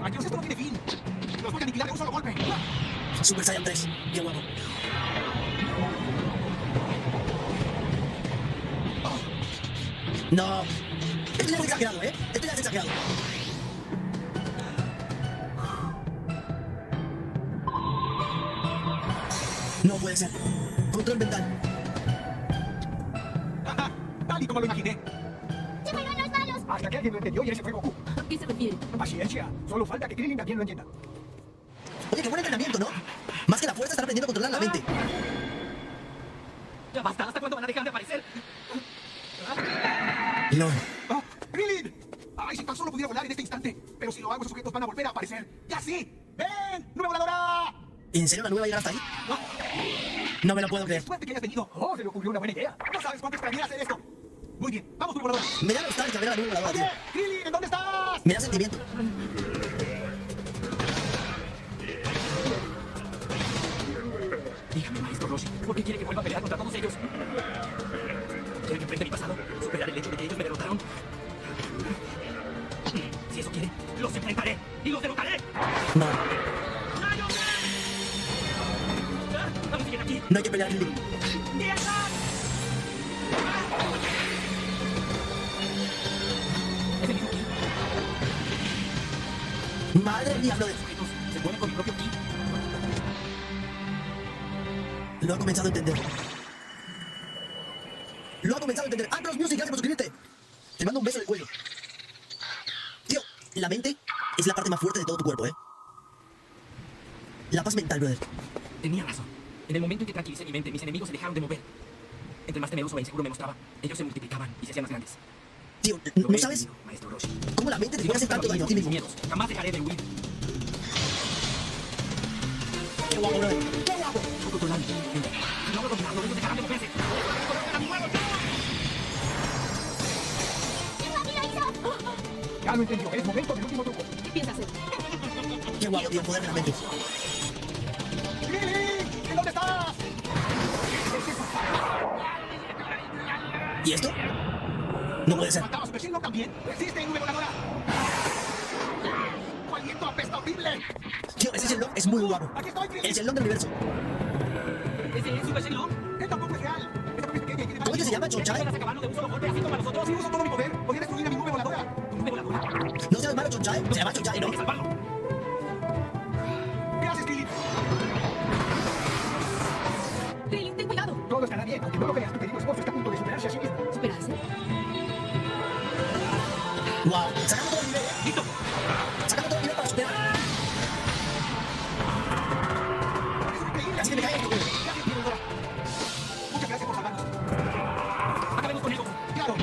Adiós, esto no tiene fin. Los voy a aniquilar de un solo golpe. Super Saiyan 3, qué guapo. No. Esto ya es exagerado, ¿eh? Esto ya es exagerado. No puede ser. Control mental. Tal y como lo imaginé. Se fueron los malos. Hasta que alguien lo entendió y ese fue Goku. ¿A qué se refiere? Paciencia. Solo falta que Krillin también lo entienda. Oye, qué buen entrenamiento, ¿no? Más que la fuerza, estar aprendiendo a controlar la mente. ¡Ya basta! ¿Hasta cuándo van a dejar de aparecer? No. ¡Ah! ¡Krillin! ¡Ay, si tan solo pudiera volar en este instante! Pero si lo hago, esos sujetos van a volver a aparecer. ¡Ya sí! ¡Ven! ¡Nube voladora! ¿En serio la nueva va a llegar hasta ahí? No me lo puedo creer. Suerte que hayas venido. ¡Oh, se le ocurrió una buena idea! ¡No sabes cuánto extrañé hacer esto! Muy bien, vamos, Nube voladora. Me da nostalgia ver a la nueva voladora, tío. ¡Oye! ¡Krillin! ¿En dónde estás? Me da sentimiento. Dígame, maestro Roshi, ¿por qué quiere que vuelva a pelear contra todos ellos? ¿Quiere que enfrente mi pasado? ¿Superar el hecho de que ellos me derrotaron? Si eso quiere, los enfrentaré y los derrotaré. No. ¡Vamos, siguen aquí! No hay que pelear, Krillin. ¡Es el mismo ki! Madre mía, Los sujetos se mueven con mi propio ki. lo ha comenzado a entender. Lo ha comenzado a entender. Andros Music, gracias por suscribirte. Te mando un beso en el cuello. Tío, la mente es la parte más fuerte de todo tu cuerpo, ¿eh? La paz mental, brother. Tenía razón. En el momento en que tranquilicé mi mente, mis enemigos se dejaron de mover. Entre más temeroso e inseguro me mostraba, ellos se multiplicaban y se hacían más grandes. Tío, Lo ¿no he sabes entendido, maestro Roshi. cómo la mente te puede hacer tanto daño a ti Mis mismo? miedos. Jamás dejaré de huir. Qué guapo, brother. Qué guapo. Estoy controlando mi mente. Si logro dominarlo, ellos dejarán de moverse. ¡Papi lo hizo! Ya lo entendió. Es momento del último truco. ¿Qué piensas hacer? Qué guapo, tío, el poder de la mente. ¡Krillin! ¿En dónde estás? ¿Y esto? No puede ser. ¿Faltaba Super Shenlong también? ¡Resiste, nube voladora! ¡Tu aliento apesta horrible! Tío, ese Shenlong es muy guapo. ¡Aquí estoy, El Krillin! Shenlong del universo. ¿Ese es Super Shenlong? ¡Él tampoco es real! ¡Esta es pequeña y tiene ¿Cómo que se llama, ¿Qué Chonchai? piensas acabarlo de un solo golpe así como a nosotros? Si uso todo mi poder, podría destruir a mi nube voladora. ¿Nube voladora? ¿No se llama malo Chonchai? Se llama Chonchai, Tengo ¿no? que salvarlo. ¿Qué haces, Krillin? Krillin, ten cuidado. Todo estará bien, aunque no lo veas, tu querido esposo está a punto de superarse a sí mismo. ¿Superarse? Sacando todo el nivel, ¡Listo! sacando todo el nivel para superar. Así que me cae esto, güey. Gracias, Diego Dora. Muchas gracias por salvarnos. Acabemos con él, Goku. Claro.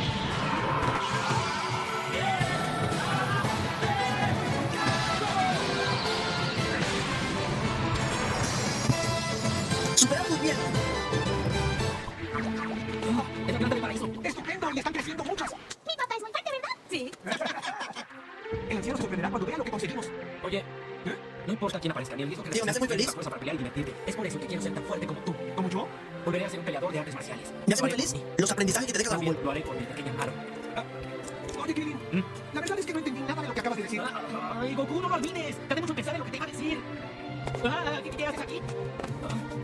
Superar muy bien. Es la planta del paraíso. ¡Estupendo! Y están creciendo muchas. Mi papá es muy fuerte, ¿verdad? Sí. El anciano se sorprenderá cuando vea lo que conseguimos. Oye, no importa quién aparezca, ni el riesgo que Tío, me hace muy feliz. la fuerza para pelear y divertirte. Es por eso que quiero ser tan fuerte como tú. ¿Como yo? Volveré a ser un peleador de artes marciales. ¿Me hace muy Lo haré feliz? por ti. Los aprendizajes que te deja Dragon También Ball. lo haré por mi pequeña Aro. Oye, Krillin. La verdad es que no entendí nada de lo que acabas de decir. Ay, Goku, no lo olvides. Tardé mucho en pensar en lo que te iba a decir. ¿Qué haces aquí?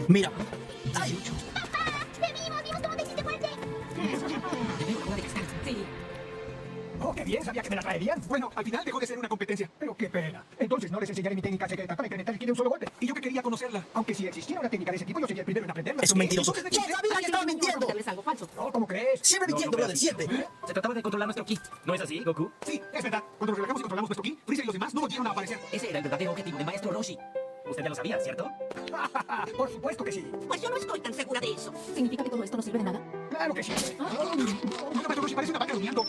Mira. Ay, Vimos cómo te hiciste fuerte. Tengo una bola de cristal. Sí. Oh, qué bien, sabía que me la traerían. Bueno, al final dejó de ser una competencia. Pero qué pena. Entonces no les enseñaré mi técnica secreta para incrementar el ki de un solo golpe. Y yo que quería conocerla. Aunque si existiera una técnica de ese tipo, yo sería el primero en aprenderla. es un mentiroso. Entonces, ¡Ya sabía que estaba mintiendo! Tal vez algo falso. No, ¿cómo crees? Siempre mintiendo, brother, siempre. Se trataba de controlar nuestro ki. ¿No es así, Goku? Sí, es verdad. Cuando nos relajamos y controlamos nuestro ki, Freezer y los demás no volvieron a aparecer. Ese era el verdadero objetivo del maestro Roshi. Usted ya lo sabía, ¿cierto? Por supuesto que sí. Pues yo no estoy tan segura de eso. ¿Significa que todo esto no sirve de nada? Claro que sí. Bueno, maestro Roshi, parece una vaca rumiando.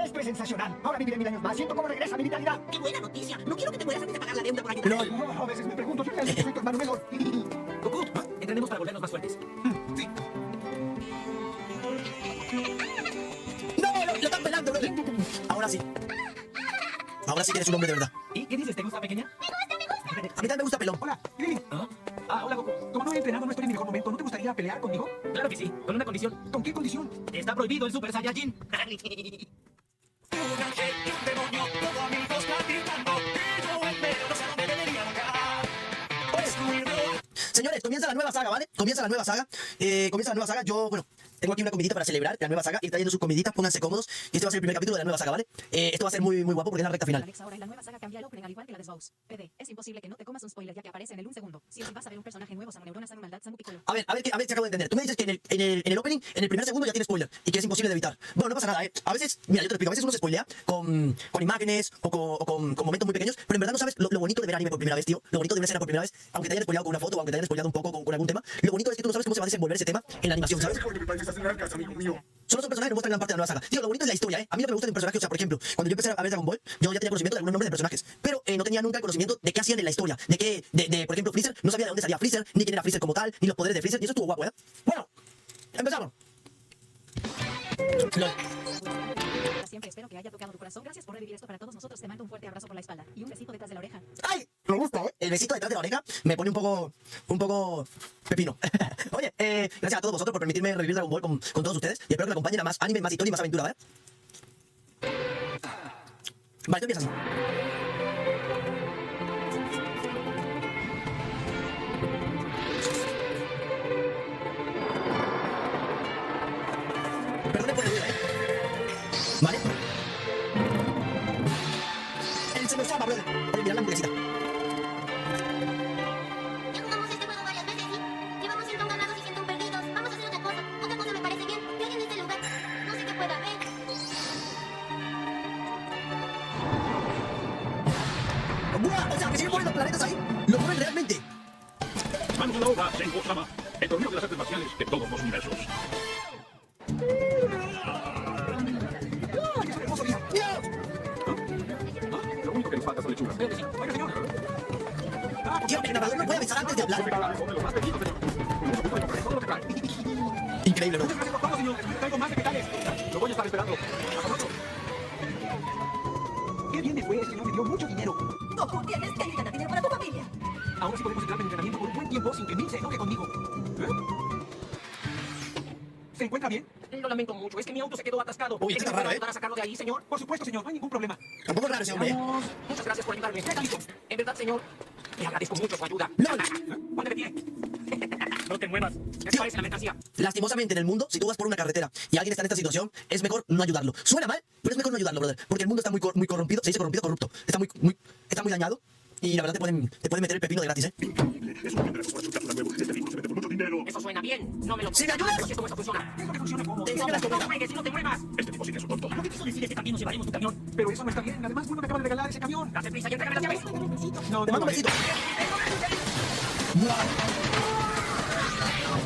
Esto es sensacional. Ahora viviré 1000 años más. Siento cómo regresa mi vitalidad. ¡Qué buena noticia! No quiero que te mueras antes de pagar la deuda por ayudarme. LOL. A veces me pregunto si realmente soy tu hermano menor. Goku, entrenemos para volvernos más fuertes. Sí. ¡No! ¡Lo están pelando, brother! Ahora sí. Ahora sí que eres un hombre de verdad. ¿Y qué dices? ¿Te gusta, pequeña? A mí también me gusta pelón. Hola, Krillin. ¿Ah? Hola, Goku. Como no he entrenado, no estoy en mi mejor momento. ¿No te gustaría pelear conmigo? Claro que sí, con una condición. ¿Con qué condición? Está prohibido el Super Saiyajin. Señores, comienza la nueva saga, ¿vale? Comienza la nueva saga. Yo, bueno, tengo aquí una comidita para celebrar la nueva saga. Ir trayendo sus comiditas, pónganse cómodos. Y este va a ser el primer capítulo de la nueva saga, ¿vale? Esto va a ser muy, muy guapo porque es la recta final. Alex, ahora en la nueva saga cambia el opening al igual que la de Bows. PD, es imposible que no te comas un spoiler ya que aparece en el 1 segundo. Si vas a ver un personaje nuevo, Samu Neurona, Samu Maldad, Samu Piccolo. A ver si acabo de entender. Tú me dices que en el opening, en el primer segundo ya tiene spoiler y que es imposible de evitar. Bueno, no pasa nada, ¿eh? A veces, mira, yo te lo explico, a veces uno se spoilea con imágenes o con momentos muy pequeños, pero en verdad no sabes lo bonito de ver anime por primera vez, tío. Lo bonito de una escena por primera vez, aunque te hayan spoileado con una foto o aunque te hayan spoileado un poco con algún tema, lo bonito es que tú no sabes cómo se va a desenvolver ese tema en la animación, ¿sabes? Solo son personajes que no muestran gran parte de la nueva saga. Tío, lo bonito es la historia, ¿eh? A mí lo que me gusta de un personaje, o sea, por ejemplo, cuando yo empecé a ver Dragon Ball, yo ya tenía conocimiento de algunos nombres de personajes, pero no tenía nunca el conocimiento de qué hacían en la historia, por ejemplo, Freezer, no sabía de dónde salía Freezer, ni quién era Freezer como tal, ni los poderes de Freezer, y eso estuvo guapo, ¿eh? Bueno, empezamos. LOL. Siempre espero que haya tocado tu corazón. Gracias por revivir esto para todos nosotros. Te mando un fuerte abrazo por la espalda y un besito detrás de la oreja. ¡Ay! Me gusta, ¿eh? El besito detrás de la oreja me pone un poco pepino. Oye, gracias a todos vosotros por permitirme revivir Dragon Ball con todos ustedes y espero que me acompañen a más anime, más historia y más aventura, ¿vale? Vale, tú empiezas así. Perdone por el ruido, ¿eh? ¿Vale? Se me escapa, brother. Oye, mirad la hamburguesita. Ya jugamos este juego varias veces, ¿sí? Llevamos 100 ganados y 100 perdidos. Vamos a hacer otra cosa. Otra cosa me parece bien. Que alguien en este lugar. No sé qué pueda haber. ¡Buah! O sea, que siguen poniendo planetas ahí. Lo mueven realmente. Manos a la obra, Senko-sama, el torneo de las artes marciales de todos los universos. Hermoso día. Lo único que nos falta son lechugas. Oiga, señor. Tío, el grabador no puede avisar antes de hablar. Son de los más pequeños, señor. Con eso puede comprar todo lo que trae. Increíble, ¿no? Muchas gracias por todo, señor. Traigo más vegetales. Lo voy a estar esperando. Hasta pronto. Qué bien me fue, ese señor me dio mucho dinero. Goku, tienes que ganar dinero para tu familia. Ahora sí podemos entrar en entrenamiento por un buen tiempo sin que Mil se enoje conmigo. ¿Se encuentra bien? Lo lamento mucho, es que mi auto se quedó atascado. Uy, está raro, ¿eh? ¿Ayudar a sacarlo de ahí, señor? Por supuesto, señor. No hay ningún problema. Tampoco es raro ese hombre, ¿eh? Vamos. Muchas gracias por ayudarme. Ya está listo. En verdad, señor, le agradezco mucho su ayuda. ¡Lol! Ponte de pie. No te muevas. ¿Qué te parece la mercancía? Lastimosamente en el mundo, si tú vas por una carretera y alguien está en esta situación, es mejor no ayudarlo. Suena mal, pero es mejor no ayudarlo, brother. Porque el mundo está muy corrompido. Se dice corrompido, corrupto. Está muy dañado. Y la verdad te pueden meter el pepino de gratis, ¿eh? Eso tendremos para chutar nuevo. Este viejo se mete por mucho dinero. Eso suena bien. No me lo ¿Sí me ayudas? Así es como esto funciona. ¿Qué es lo que funciona como? Te enseño las No comidas. juegues y no te muevas. Este tipo sí que es un tonto. Lo que quiso decir es que también nos llevaremos tu camión. Pero eso no está bien. Además, Bulma me acaba de regalar ese camión. Date prisa y entrégame las llaves. No, Te mando un no, besito. Buah.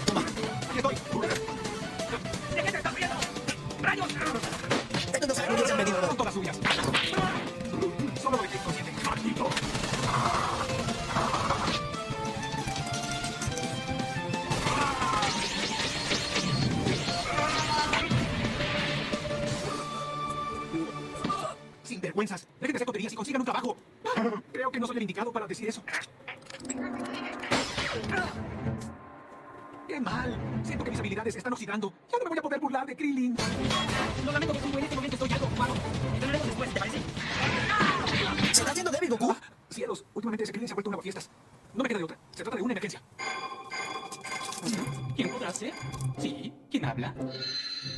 Toma. Aquí estoy. ¿De qué te estás riendo? ¡Rayos! Estos no saben muy bien se han metido, Son ¿no? todas suyas. Solo lo dejé inconsciente. Maldito. Sinvergüenzas. Dejen de hacer tonterías y consigan un trabajo. Creo que no soy el indicado para decir eso. ¡Qué mal! Siento que mis habilidades se están oxidando. Ya no me voy a poder burlar de Krillin. Lo lamento, Goku, en este momento estoy algo ocupado. Entrenaremos después, ¿te parece? Se está haciendo débil, Goku. Cielos, últimamente ese Krillin se ha vuelto un aguafiestas. No me queda de otra. Se trata de una emergencia. ¿Quién podrá ser? Sí, ¿quién habla?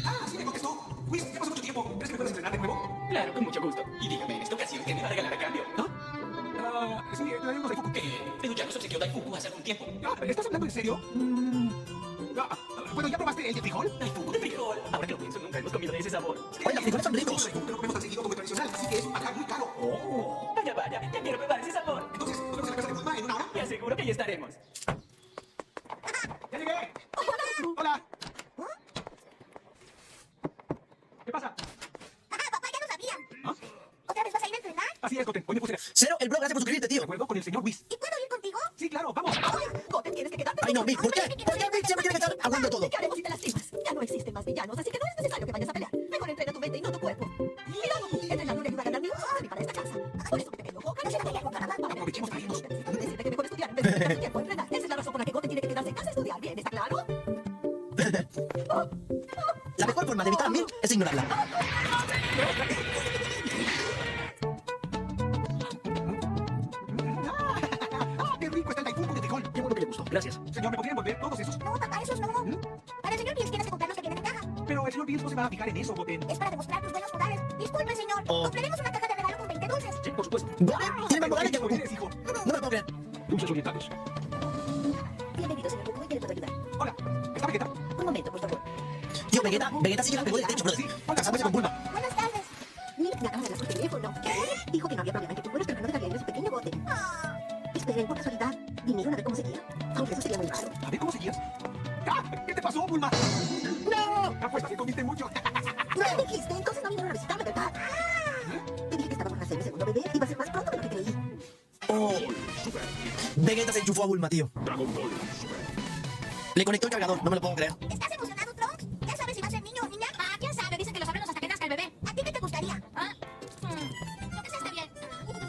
¡Ah, sí me contestó! Whis, ya pasó mucho tiempo. ¿Crees que me puedes entrenar de nuevo? Claro, con mucho gusto. Y dígame, en esta ocasión, ¿qué me va a regalar a cambio? ¿No? Sí, te daré unos Daifuku. Pelucha nos obsequió Daifuku hace algún tiempo. ¿Estás hablando en serio? Bueno, ¿ya probaste el de frijol? Daifuku de frijol. Ahora que lo pienso, nunca hemos comido de ese sabor. Oye, los frijoles son ricos. Daifuku no lo comemos tan seguido como el tradicional, así que es un pagar muy caro. Oh, vaya, vaya, ya quiero probar ese sabor. Entonces, ¿nos vemos en la casa de Bulma en una hora? Me aseguro que ya estaremos. ¡Ya llegué! ¡Hola! ¿Qué pasa? Papá, ya lo sabía. ¿Otra vez vas a ir a entrenar? Así es, Goten. Hoy me puse... Cero, el blog, gracias por suscribirte, ¿De tío. acuerdo con el señor Whis? ¿Y puedo ir contigo? Sí, claro, vamos. Goten, tienes que quedarte. Ay, no, Vic, ¿por qué? ¿Por qué Vic siempre tiene que estar aguando todo? ¿Qué haremos si te lastimas? Ya no existen más villanos, así que no es necesario que vayas a pelear. Mejor entrena tu mente y no tu cuerpo. Mira, entrenar no le ayuda a ganar ni un solo para esta casa. Por eso, mi pequeño Goku, no se te algo para nada. Aprovechemos para irnos. Necesito decirte que mejor estudiar en vez de perder tu tiempo en entrenar. Esa es la razón por la que Goten tiene que quedarse en casa a estudiar. Bien, ¿está claro? La mejor forma de evitar a Mil es ignorarla. ¡Qué rico está el Daifuku de frijol! Qué bueno que le gustó. Gracias. Señor, ¿me podrían volver todos esos? No, papá, esos no. Para el señor Bills tienes que comprar los que vienen en caja. Pero el señor Bills no se va a fijar en eso, Goten. Es para demostrar tus buenos modales. Disculpe, señor. Oh. Compraremos una caja de regalo con 20 dulces. Sí, por supuesto. Goku tiene más modales que Goku. eres, hijo? No me lo puedo creer. Dulces orientales. Bienvenido, señor Goku. ¿En qué le puedo ayudar? Hola, ¿está Vegeta? Un momento, por favor. Tío, Vegeta sí que la pegó del techo, brother. Casándose con Bulma. Buenas tardes. Nick me acaba de hablar por teléfono. ¿Qué? Dijo que no había problema en que tú fueras tu hermano de Gabriel y su pequeño bote. Esperen, por casualidad, vinieron a ver cómo seguía. Aunque eso sería muy raro. A ver, ¿cómo seguías? ¿Qué te pasó, Bulma? ¡No! Apuesto que comiste mucho. ¿Qué dijiste? Entonces no vinieron a visitarme, ¿verdad? Te dije que estaba por nacer mi segundo bebé y va a ser más pronto de lo que creí. Oh, Super. Vegeta se enchufó a Bulma, tío. Dragon Ball Super. Le conectó el cargador, no me lo puedo creer. ¿Estás emocionado, Trunks? ¿Ya sabes si va a ser niño o niña? Ah, quién sabe. Dicen que lo sabremos hasta que nazca el bebé. ¿A ti qué te gustaría? Lo que sea está bien.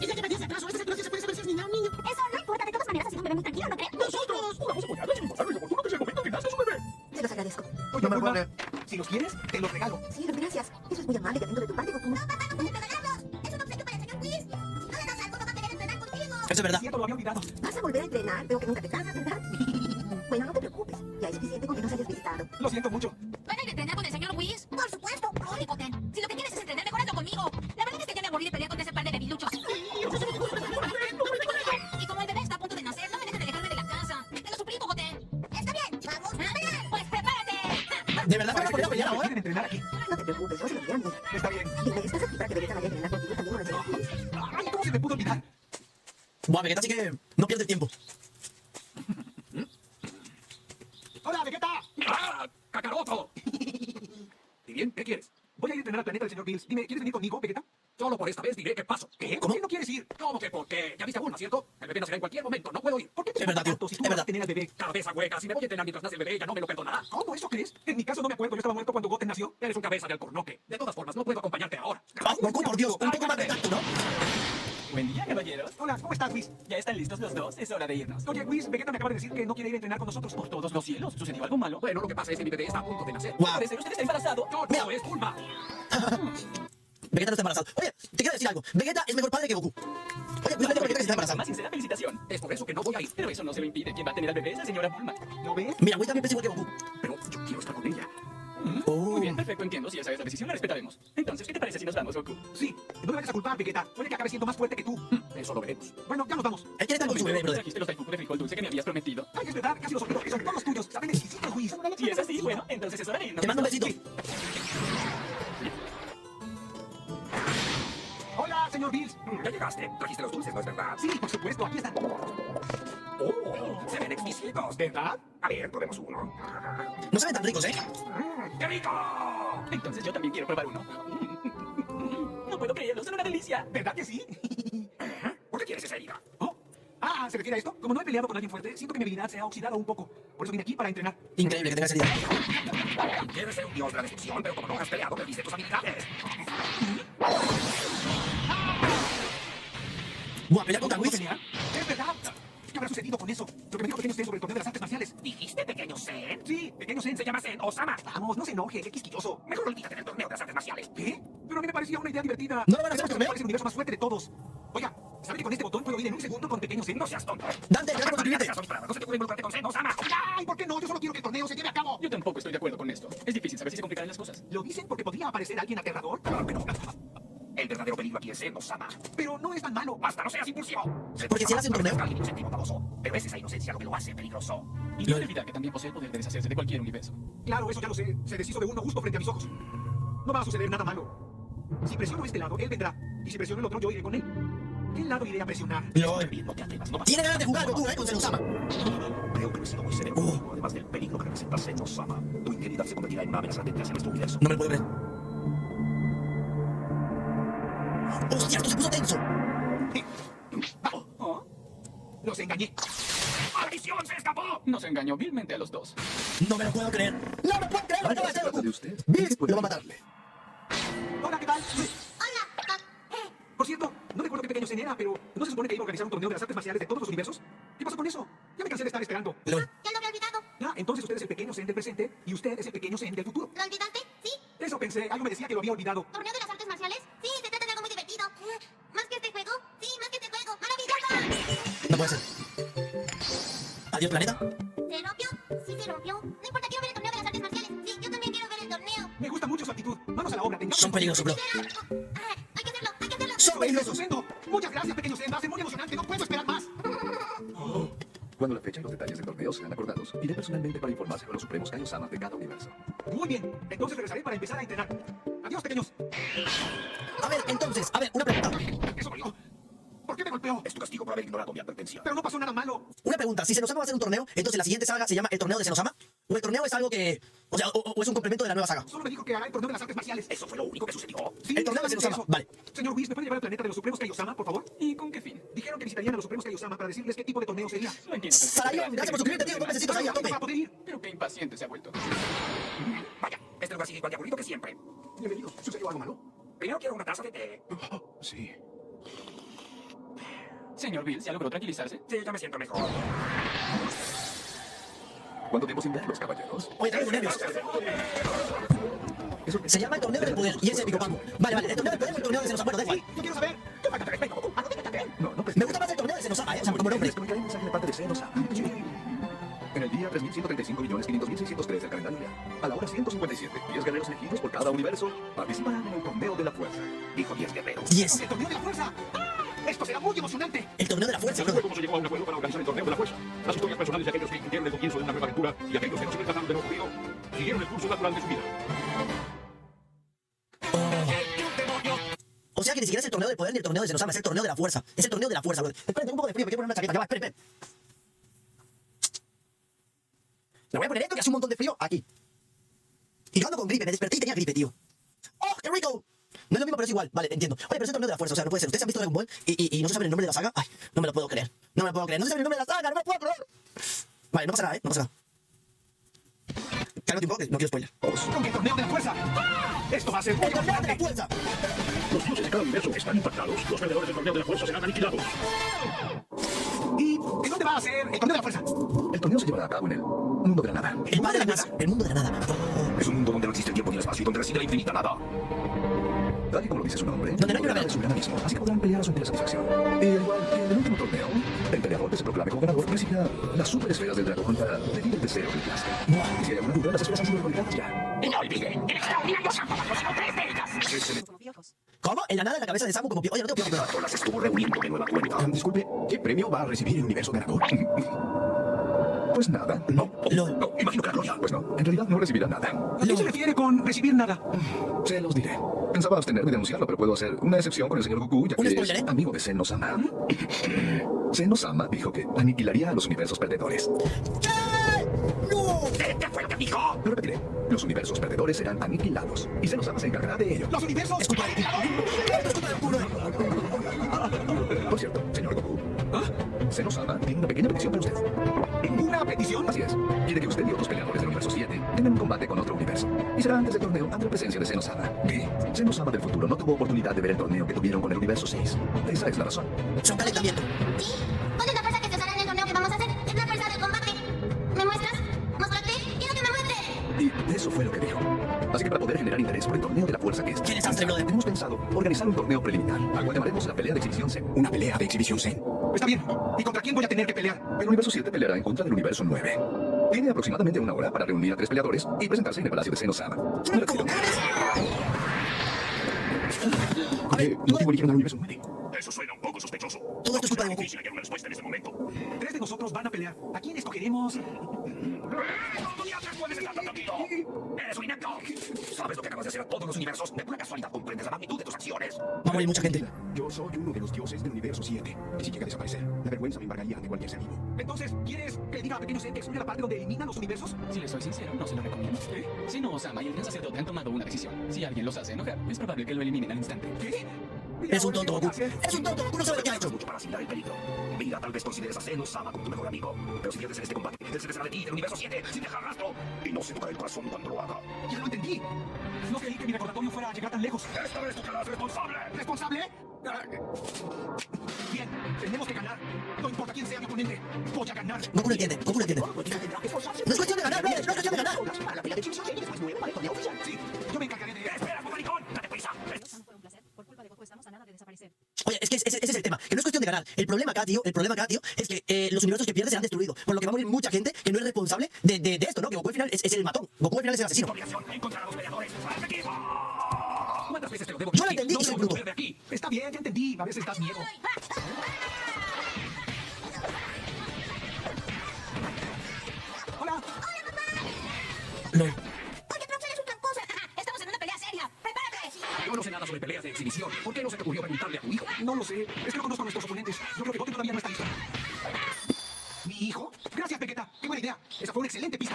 ¿Y ya lleva 10 atraso? ¿Ese atraso se puede saber si es niña o niño? Eso no importa. De todas maneras, ha sido un bebé muy tranquilo, ¿no crees? ¡Nosotros! Vamos a apoyarles y informarles oportuno que es el momento que nace su bebé. Se los agradezco. Oye, No me lo puedo Bulma, creer. si los quieres, te los regalo. Sí, gracias. Eso es muy amable y atento de tu parte, Goku. No, papá, no puedes regalarlos. Es un obsequio para el señor Whis. Si no le das algo, no va a querer entrenar contigo. Eso es verdad. Cierto, lo había olvidado. Vas a volver a entrenar. Veo que nunca te cansas, ¿verdad? Bueno, no te preocupes. Ya es suficiente con que nos hayas visitado. Lo siento mucho. ¿Van a ir a entrenar con el señor Whis? Por supuesto. Oye, Goten, si lo que quieres es entrenar, mejor hazlo conmigo. La verdad es que ya me aburrí de pelear con ese par de debiluchos. Y como el bebé está a punto de nacer, no me dejes de dejarme de la casa. Te lo suplico, Goten. Está bien. Vamos a pelear. Pues prepárate. ¿De verdad te vas a Parece poner a que pelear ahora? quieren entrenar aquí. No te preocupes, yo se lo diré a mí. Está bien. Dime, ¿estás aquí para que Vegeta vaya a entrenar contigo también o el señor Whis? Ay, ¿cómo se me pudo olvidar? Buah, Vegeta sí que no pierde el tiempo. ¡Hola, Vegeta! ¡Ah! ¡Kakaroto! ¿Y bien? ¿Qué quieres? Voy a ir a entrenar al planeta del señor Bills. Dime, ¿quieres venir conmigo, Vegeta? Solo por esta vez diré que paso. ¿Qué? ¿Cómo? ¿Por qué no quieres ir? ¿Cómo que por qué? ¿Ya viste a Bulma, cierto? El bebé nacerá en cualquier momento. No puedo ir. ¿Por qué te Es verdad, preocupas tío. tanto si tú Es no vas verdad. a tener al bebé? Cabeza hueca. Si me voy a entrenar mientras nace el bebé, ella no me lo perdonará. ¿Cómo? ¿Eso crees? En mi caso no me acuerdo. Yo estaba muerto cuando Goten nació. Eres un cabeza de alcornoque. De todas formas, no puedo acompañarte ahora. Ah, Goku, por Dios, un poco más de tacto, ¿no? Buen día, caballeros. Hola, ¿cómo estás, Whis? ¿Ya están listos los dos? Es hora de irnos. Oye, Whis, Vegeta me acaba de decir que no quiere ir a entrenar con nosotros. Por todos los cielos, ¿sucedió algo malo? Bueno, lo que pasa es que mi bebé está a punto de nacer. Guau. Parece que usted está embarazado. No, es Bulma. Vegeta no está embarazado. Oye, te quiero decir algo. Vegeta es mejor padre que Goku. Oye, cuídate con Vegeta que está embarazado. Más sincera felicitación. Es por eso que no voy a ir. Pero eso no se lo impide. ¿Quién va a tener al bebé? Esa señora Bulma. ¿Lo ves? Mira, güey también piensa igual que Goku. Pero yo quiero estar con ella. Oh. bien, perfecto, entiendo. Si esa es la decisión, la respetaremos. Entonces, ¿qué te parece si nos vamos, Goku? Sí, no me vayas a culpar, Vegeta. Puede que acabe siendo más fuerte que tú. Eso lo veremos. Bueno, ya nos vamos. Él quiere estar con su bebé, brother. Trajiste los Daifuku de frijol dulce que me habías prometido. Ay, es verdad, casi los olvido. Son todos tuyos. Saben exquisito, Luis. Si es así, bueno, entonces es hora de irnos. Te mando un besito. Hola, señor Bills. Ya llegaste. Trajiste los dulces, ¿no es verdad? Sí, por supuesto, aquí están. Oh, se ven exquisitos. ¿Verdad? A ver, probemos uno. No se ven tan ricos, ¿eh? ¡Qué rico! Entonces yo también quiero probar uno. No puedo creerlo, son una delicia. ¿Verdad que sí? ¿Por qué quieres esa herida? Oh. Ah, ¿se refiere a esto? Como no he peleado con alguien fuerte, siento que mi habilidad se ha oxidado un poco. Por eso vine aquí para entrenar. Increíble que tengas esa idea. Quieres ser un dios de la destrucción, pero como no has peleado, perdiste tus habilidades. Buah, pelear contra ¿Puedo Whis. pelear? ¿Es verdad? ¿Qué habrá sucedido con eso? Lo que me dijo Pequeño Zen sobre el torneo de las artes marciales. ¿Dijiste pequeño Zen? Sí, Pequeño Zen Se llama Zen Osama. Vamos, no se enoje, qué quisquilloso. Mejor olvídate del torneo de las artes marciales. ¿Qué? Pero a mí me parecía una idea divertida. ¿No lo van a hacer Tenemos que torneo? ocupar el universo más fuerte de todos. Oiga, ¿sabe que con este botón puedo ir en un segundo con Pequeño Zen? No seas tonto. Dante, gracias por suscribirte. No se te ocurre involucrarte con Zen Osama. ¡Ay, por qué no! Yo solo quiero que el torneo se lleve a cabo. Yo tampoco estoy de acuerdo con esto. Es difícil saber si se complicarán las cosas. ¿Lo dicen porque podría aparecer alguien aterrador? Claro que no. El verdadero peligro aquí es Zen Osama. Pero no es tan malo. Basta, no seas impulsivo. Porque si él hace un torneo- Alguien inocente y bondadoso, pero es esa inocencia lo que lo hace peligroso. Y no olvidar que también posee el poder de deshacerse de cualquier universo. Claro, eso ya lo sé. Se deshizo de uno justo frente a mis ojos. No va a suceder nada malo. Si presiono este lado, él vendrá. Y si presiono el otro, yo iré con él. ¿Qué lado iré a presionar? LOL. No te atrevas, no vas. Tiene ganas de jugar Goku, ¿eh? Con Zen-Osama. Creo que no he sido muy severo. Además del peligro que representa Zen Osama, tu integridad se convertirá en una amenaza latente hacia nuestro universo. No me lo puedo creer. ¡Hostia, esto se puso tenso! Los engañé. ¡Maldición! ¡Se escapó! Nos engañó vilmente a los dos. No me lo puedo creer. ¡No me puedo creer lo que acaba de hacer Goku! de usted. Bills lo va a matar. Hola, ¿qué tal? Hola. Por cierto, no recuerdo qué Pequeño Zen era, pero ¿no se supone que iba a organizar un torneo de las artes marciales de todos los universos? ¿Qué pasó con eso? Ya me cansé de estar esperando. LOL. Ya lo había olvidado. Ah, entonces usted es el Pequeño Zen del presente y usted es el Pequeño Zen del futuro. ¿Lo olvidaste? Sí. Eso pensé, algo me decía que lo había olvidado. ¿Torneo de las artes marciales? Sí, se trata de algo muy divertido. ¿Más que este juego? Sí, más que este juego. ¡Maravilloso! No puede ser. Adiós, planeta. ¿Se rompió? Sí, se rompió. No importa, quiero ver el torneo de las artes marciales. Sí, yo también quiero ver el torneo. Me gusta mucho su actitud. Vamos a la obra, tengamos... Son peligrosos, bro. Hay que hacerlo, hay que hacerlo. Son peligrosos. Estupendo. Muchas gracias, Pequeño Zen. Va a ser muy emocionante. No puedo esperar más. Cuando la fecha y los detalles del torneo sean acordados, iré personalmente para informar sobre los supremos Kaiosamas de cada universo. Muy bien. Entonces regresaré para empezar a entrenar. Adiós, pequeños. A ver, entonces, una pregunta. Eso dolió. ¿Por qué me golpeó? Es tu castigo por haber ignorado mi advertencia. Pero no pasó nada malo. Una pregunta. Si Zen-Osama va a hacer un torneo, entonces la siguiente saga se llama el torneo de Zen-Osama. ¿O el torneo es algo que... O sea, o es un complemento de la nueva saga? Solo me dijo que hará el torneo de las artes marciales. Eso fue lo único que sucedió. Sí, El torneo de solamente Zen-Osama. eso. Vale. Señor Whis, ¿me puede llevar al planeta de los Supremos Kaiyosama, por favor? ¿Y con qué fin? Dijeron que visitarían a los Supremos Kaiyosama para decirles qué tipo de torneo sería. No entiendo. Sarayón, gracias por suscribirte, tío. 2 mesecitos ahí a No tope. va a poder ir. Pero qué impaciente se ha vuelto. Vaya, este lugar sigue igual de aburrido que siempre. Bienvenido. ¿Sucedió algo malo? Primero quiero una taza de té. Sí. Señor Bill, ¿ya logró tranquilizarse? Sí, ya me siento mejor. ¿Cuánto tiempo sin verlos, caballeros? Oye, traigo nervios. Se llama el torneo del poder y es épico, Paco. Vale, el torneo del poder o el torneo de Zen-Osama. Bueno, da igual. Yo quiero saber. ¿Qué falta de respeto? ¿A dónde me No, no, pues... Me gusta más el torneo de Zen-Osama, o sea, como nombre. Les comunicaré un mensaje de parte de Zen Osama. En el día 3135.500.603 del calendario real, a la hora 157, 10 guerreros elegidos por cada universo participarán en el torneo de la fuerza. Dijo 10 guerreros. 10. ¡El torneo de la fuerza! ¡Ah! Esto será muy emocionante. El torneo de la fuerza, Fue brother. como se llegó a un acuerdo para organizar el torneo de la fuerza. Las historias personales de aquellos que intentaron el comienzo de una nueva aventura y aquellos que no se trataron de lo ocurrido siguieron el curso natural de su vida. O sea que ni siquiera es el torneo del poder ni el torneo de Zen-Osama, es el torneo de la fuerza. Es el torneo de la fuerza, brother. Espérate, un poco de frío, me quiero poner una chaqueta. Ya va, esperen. Le voy a poner esto que hace un montón de frío aquí. Y yo ando con gripe, me desperté y tenía gripe, tío. ¡Oh, qué rico! No es lo mismo, pero es igual. Vale, entiendo. Oye, pero es el torneo de la fuerza, o sea, no puede ser. ¿Ustedes han visto Dragon Ball y no se saben el nombre de la saga? Ay, no me lo puedo creer. No me lo puedo creer. No se saben el nombre de la saga, no me lo puedo creer. Vale, no pasa nada, no pasa nada. Cálmate un poco, que no quiero spoiler. Con el torneo de la fuerza. ¡Ah! Esto va a ser muy ¡El torneo de la emocionante. fuerza! Los dioses de cada universo están impactados. Los perdedores del torneo de la fuerza serán aniquilados. ¿Y en dónde va a ser el torneo de la fuerza? El torneo se llevará a cabo en el mundo de la nada. El padre de la nada. El mundo de la nada. Oh. Es un mundo donde no existe el tiempo ni el espacio y donde reside la infinita nada. Tal y como lo dice su nombre, Donde no hay una es un gran abismo, así que podrán pelear a su entera satisfacción. Y al igual que en el último torneo, el peleador que se proclame como ganador recibirá las super esferas del dragón para pedir el deseo del placer. Y si hay alguna duda, las esferas han sido devolvidas ya. Y no olvide, el extraordinario Sambo patrocinó 3 de ellas. Como piojos. ¿Cómo? ¿En la nada en la cabeza de Samu como Oye, no tengo piojo, pero... Las estuvo reuniendo de nueva cuenta. Disculpe, ¿qué premio va a recibir el universo ganador? Pues nada, no. LOL. No, imagino que la gloria. Pues no, en realidad no recibirá nada. ¿A qué se refiere con recibir nada? Se los diré. Pensaba abstenerme de anunciarlo, pero puedo hacer una excepción con el señor Goku, ya ¿Un que spoiler, es amigo de Senno-sama. Senno-sama dijo que aniquilaría a los universos perdedores. ¿Qué fue lo que dijo? Lo repetiré. Los universos perdedores serán aniquilados. Y Senno-sama se encargará de ello. ¡Los universos! Es culpa de Por cierto, señor Goku. Senno-sama tiene una pequeña petición para usted. ¿Una petición? Así es. Quiere que usted y otros peleadores del universo 7 tengan un combate con otro universo. Y será antes del torneo ante la presencia de Senno-sama. ¿Qué? Senno-sama del futuro no tuvo oportunidad de ver el torneo que tuvieron con el universo 6. Esa es la razón. Son calentamiento. ¿Sí? ¿Cuál es la fuerza que se usará en el torneo que vamos a hacer? Es la fuerza del combate. ¿Me muestras? ¡Muéstrate! ¡Quiero que me muestres! Y eso fue lo que dijo. Así que para poder generar interés por el torneo de la fuerza que es... ¿Quién es Astre, brother? Hemos pensado organizar un torneo preliminar, al cual llamaremos la pelea de exhibición Zen. Una pelea de exhibición Zen. Está bien. ¿Y contra quién voy a tener que pelear? El universo 7 peleará en contra del universo 9. Tiene aproximadamente una hora para reunir a 3 peleadores y presentarse en el palacio de Senno-sama. Me retiro. ¿No tengo origen al universo 9? Eso suena un poco sospechoso. Todo esto es culpa de Goku. Difícil hallar una respuesta en este momento. 3 de nosotros van a pelear. ¿A quién escogeremos? ¿Cómo diablos puedes estar tan tranquilo? ¡Eres un inepto! ¿Sabes lo que acabas de hacer a todos los universos? ¿De pura casualidad comprendes la magnitud de tus acciones? Va a morir mucha gente. Yo soy uno de los dioses del universo 7. Y si llega a desaparecer, la vergüenza me embargaría de cualquier ser vivo. Entonces, ¿quieres que le diga a Pequeño Zen que explore la parte donde eliminan los universos? Si les soy sincero, no se lo recomiendo. Senno-sama y el gran sacerdote han tomado una decisión. Si alguien los hace enojar, es probable que lo eliminen al instante. ¿Qué? Es un tonto, Goku. Es un tonto. Goku no sabe lo que ha hecho. Mucho para asimilar el peligro. Mira, tal vez consideres a Senno-sama como tu mejor amigo. Pero si pierdes en este combate, él se deshará de ti, del universo 7, sin dejar rastro. Y no se tocará el corazón cuando lo haga. Ya lo entendí. No creí que mi recordatorio fuera a llegar tan lejos. Esta vez tú serás responsable. ¿Responsable? Bien, tenemos que ganar. No importa quién sea mi oponente. Voy a ganar. Goku no entiende. Goku no entiende. No es cuestión de ganar, brother. No es cuestión de ganar. Para la pelea de exhibición Zen y después nuevo para el torneo oficial. Sí, yo me encargaré de... ¡Espera, maricón! ¡Date prisa! Samu, fue un placer. Por culpa de Goku estamos a nada de desaparecer. Oye, es que ese es el tema. Que no es cuestión de ganar. El problema acá, tío, es que los universos que pierdes serán destruidos. Por lo que va a morir mucha gente que no es responsable de esto, ¿no? Que Goku al final es el matón. Goku al final es el asesino. Obligación, encontrar a los peleadores. ¡Al equipo! ¿Cuántas veces te lo debo Yo lo decir? entendí, No soy debo bruto. mover de aquí. Está bien, ya entendí. A veces das miedo. Hola. No. Oye, Prof, eres un tramposa. Estamos en una pelea seria. ¡Prepárate! Yo no sé nada sobre peleas de exhibición. ¿Por qué no se te ocurrió preguntarle a tu hijo? No lo sé. Es que no conozco a nuestros oponentes. Yo creo que Goku todavía no está listo. ¿Mi hijo? Gracias, Vegeta. Qué buena idea. Esa fue una excelente pista.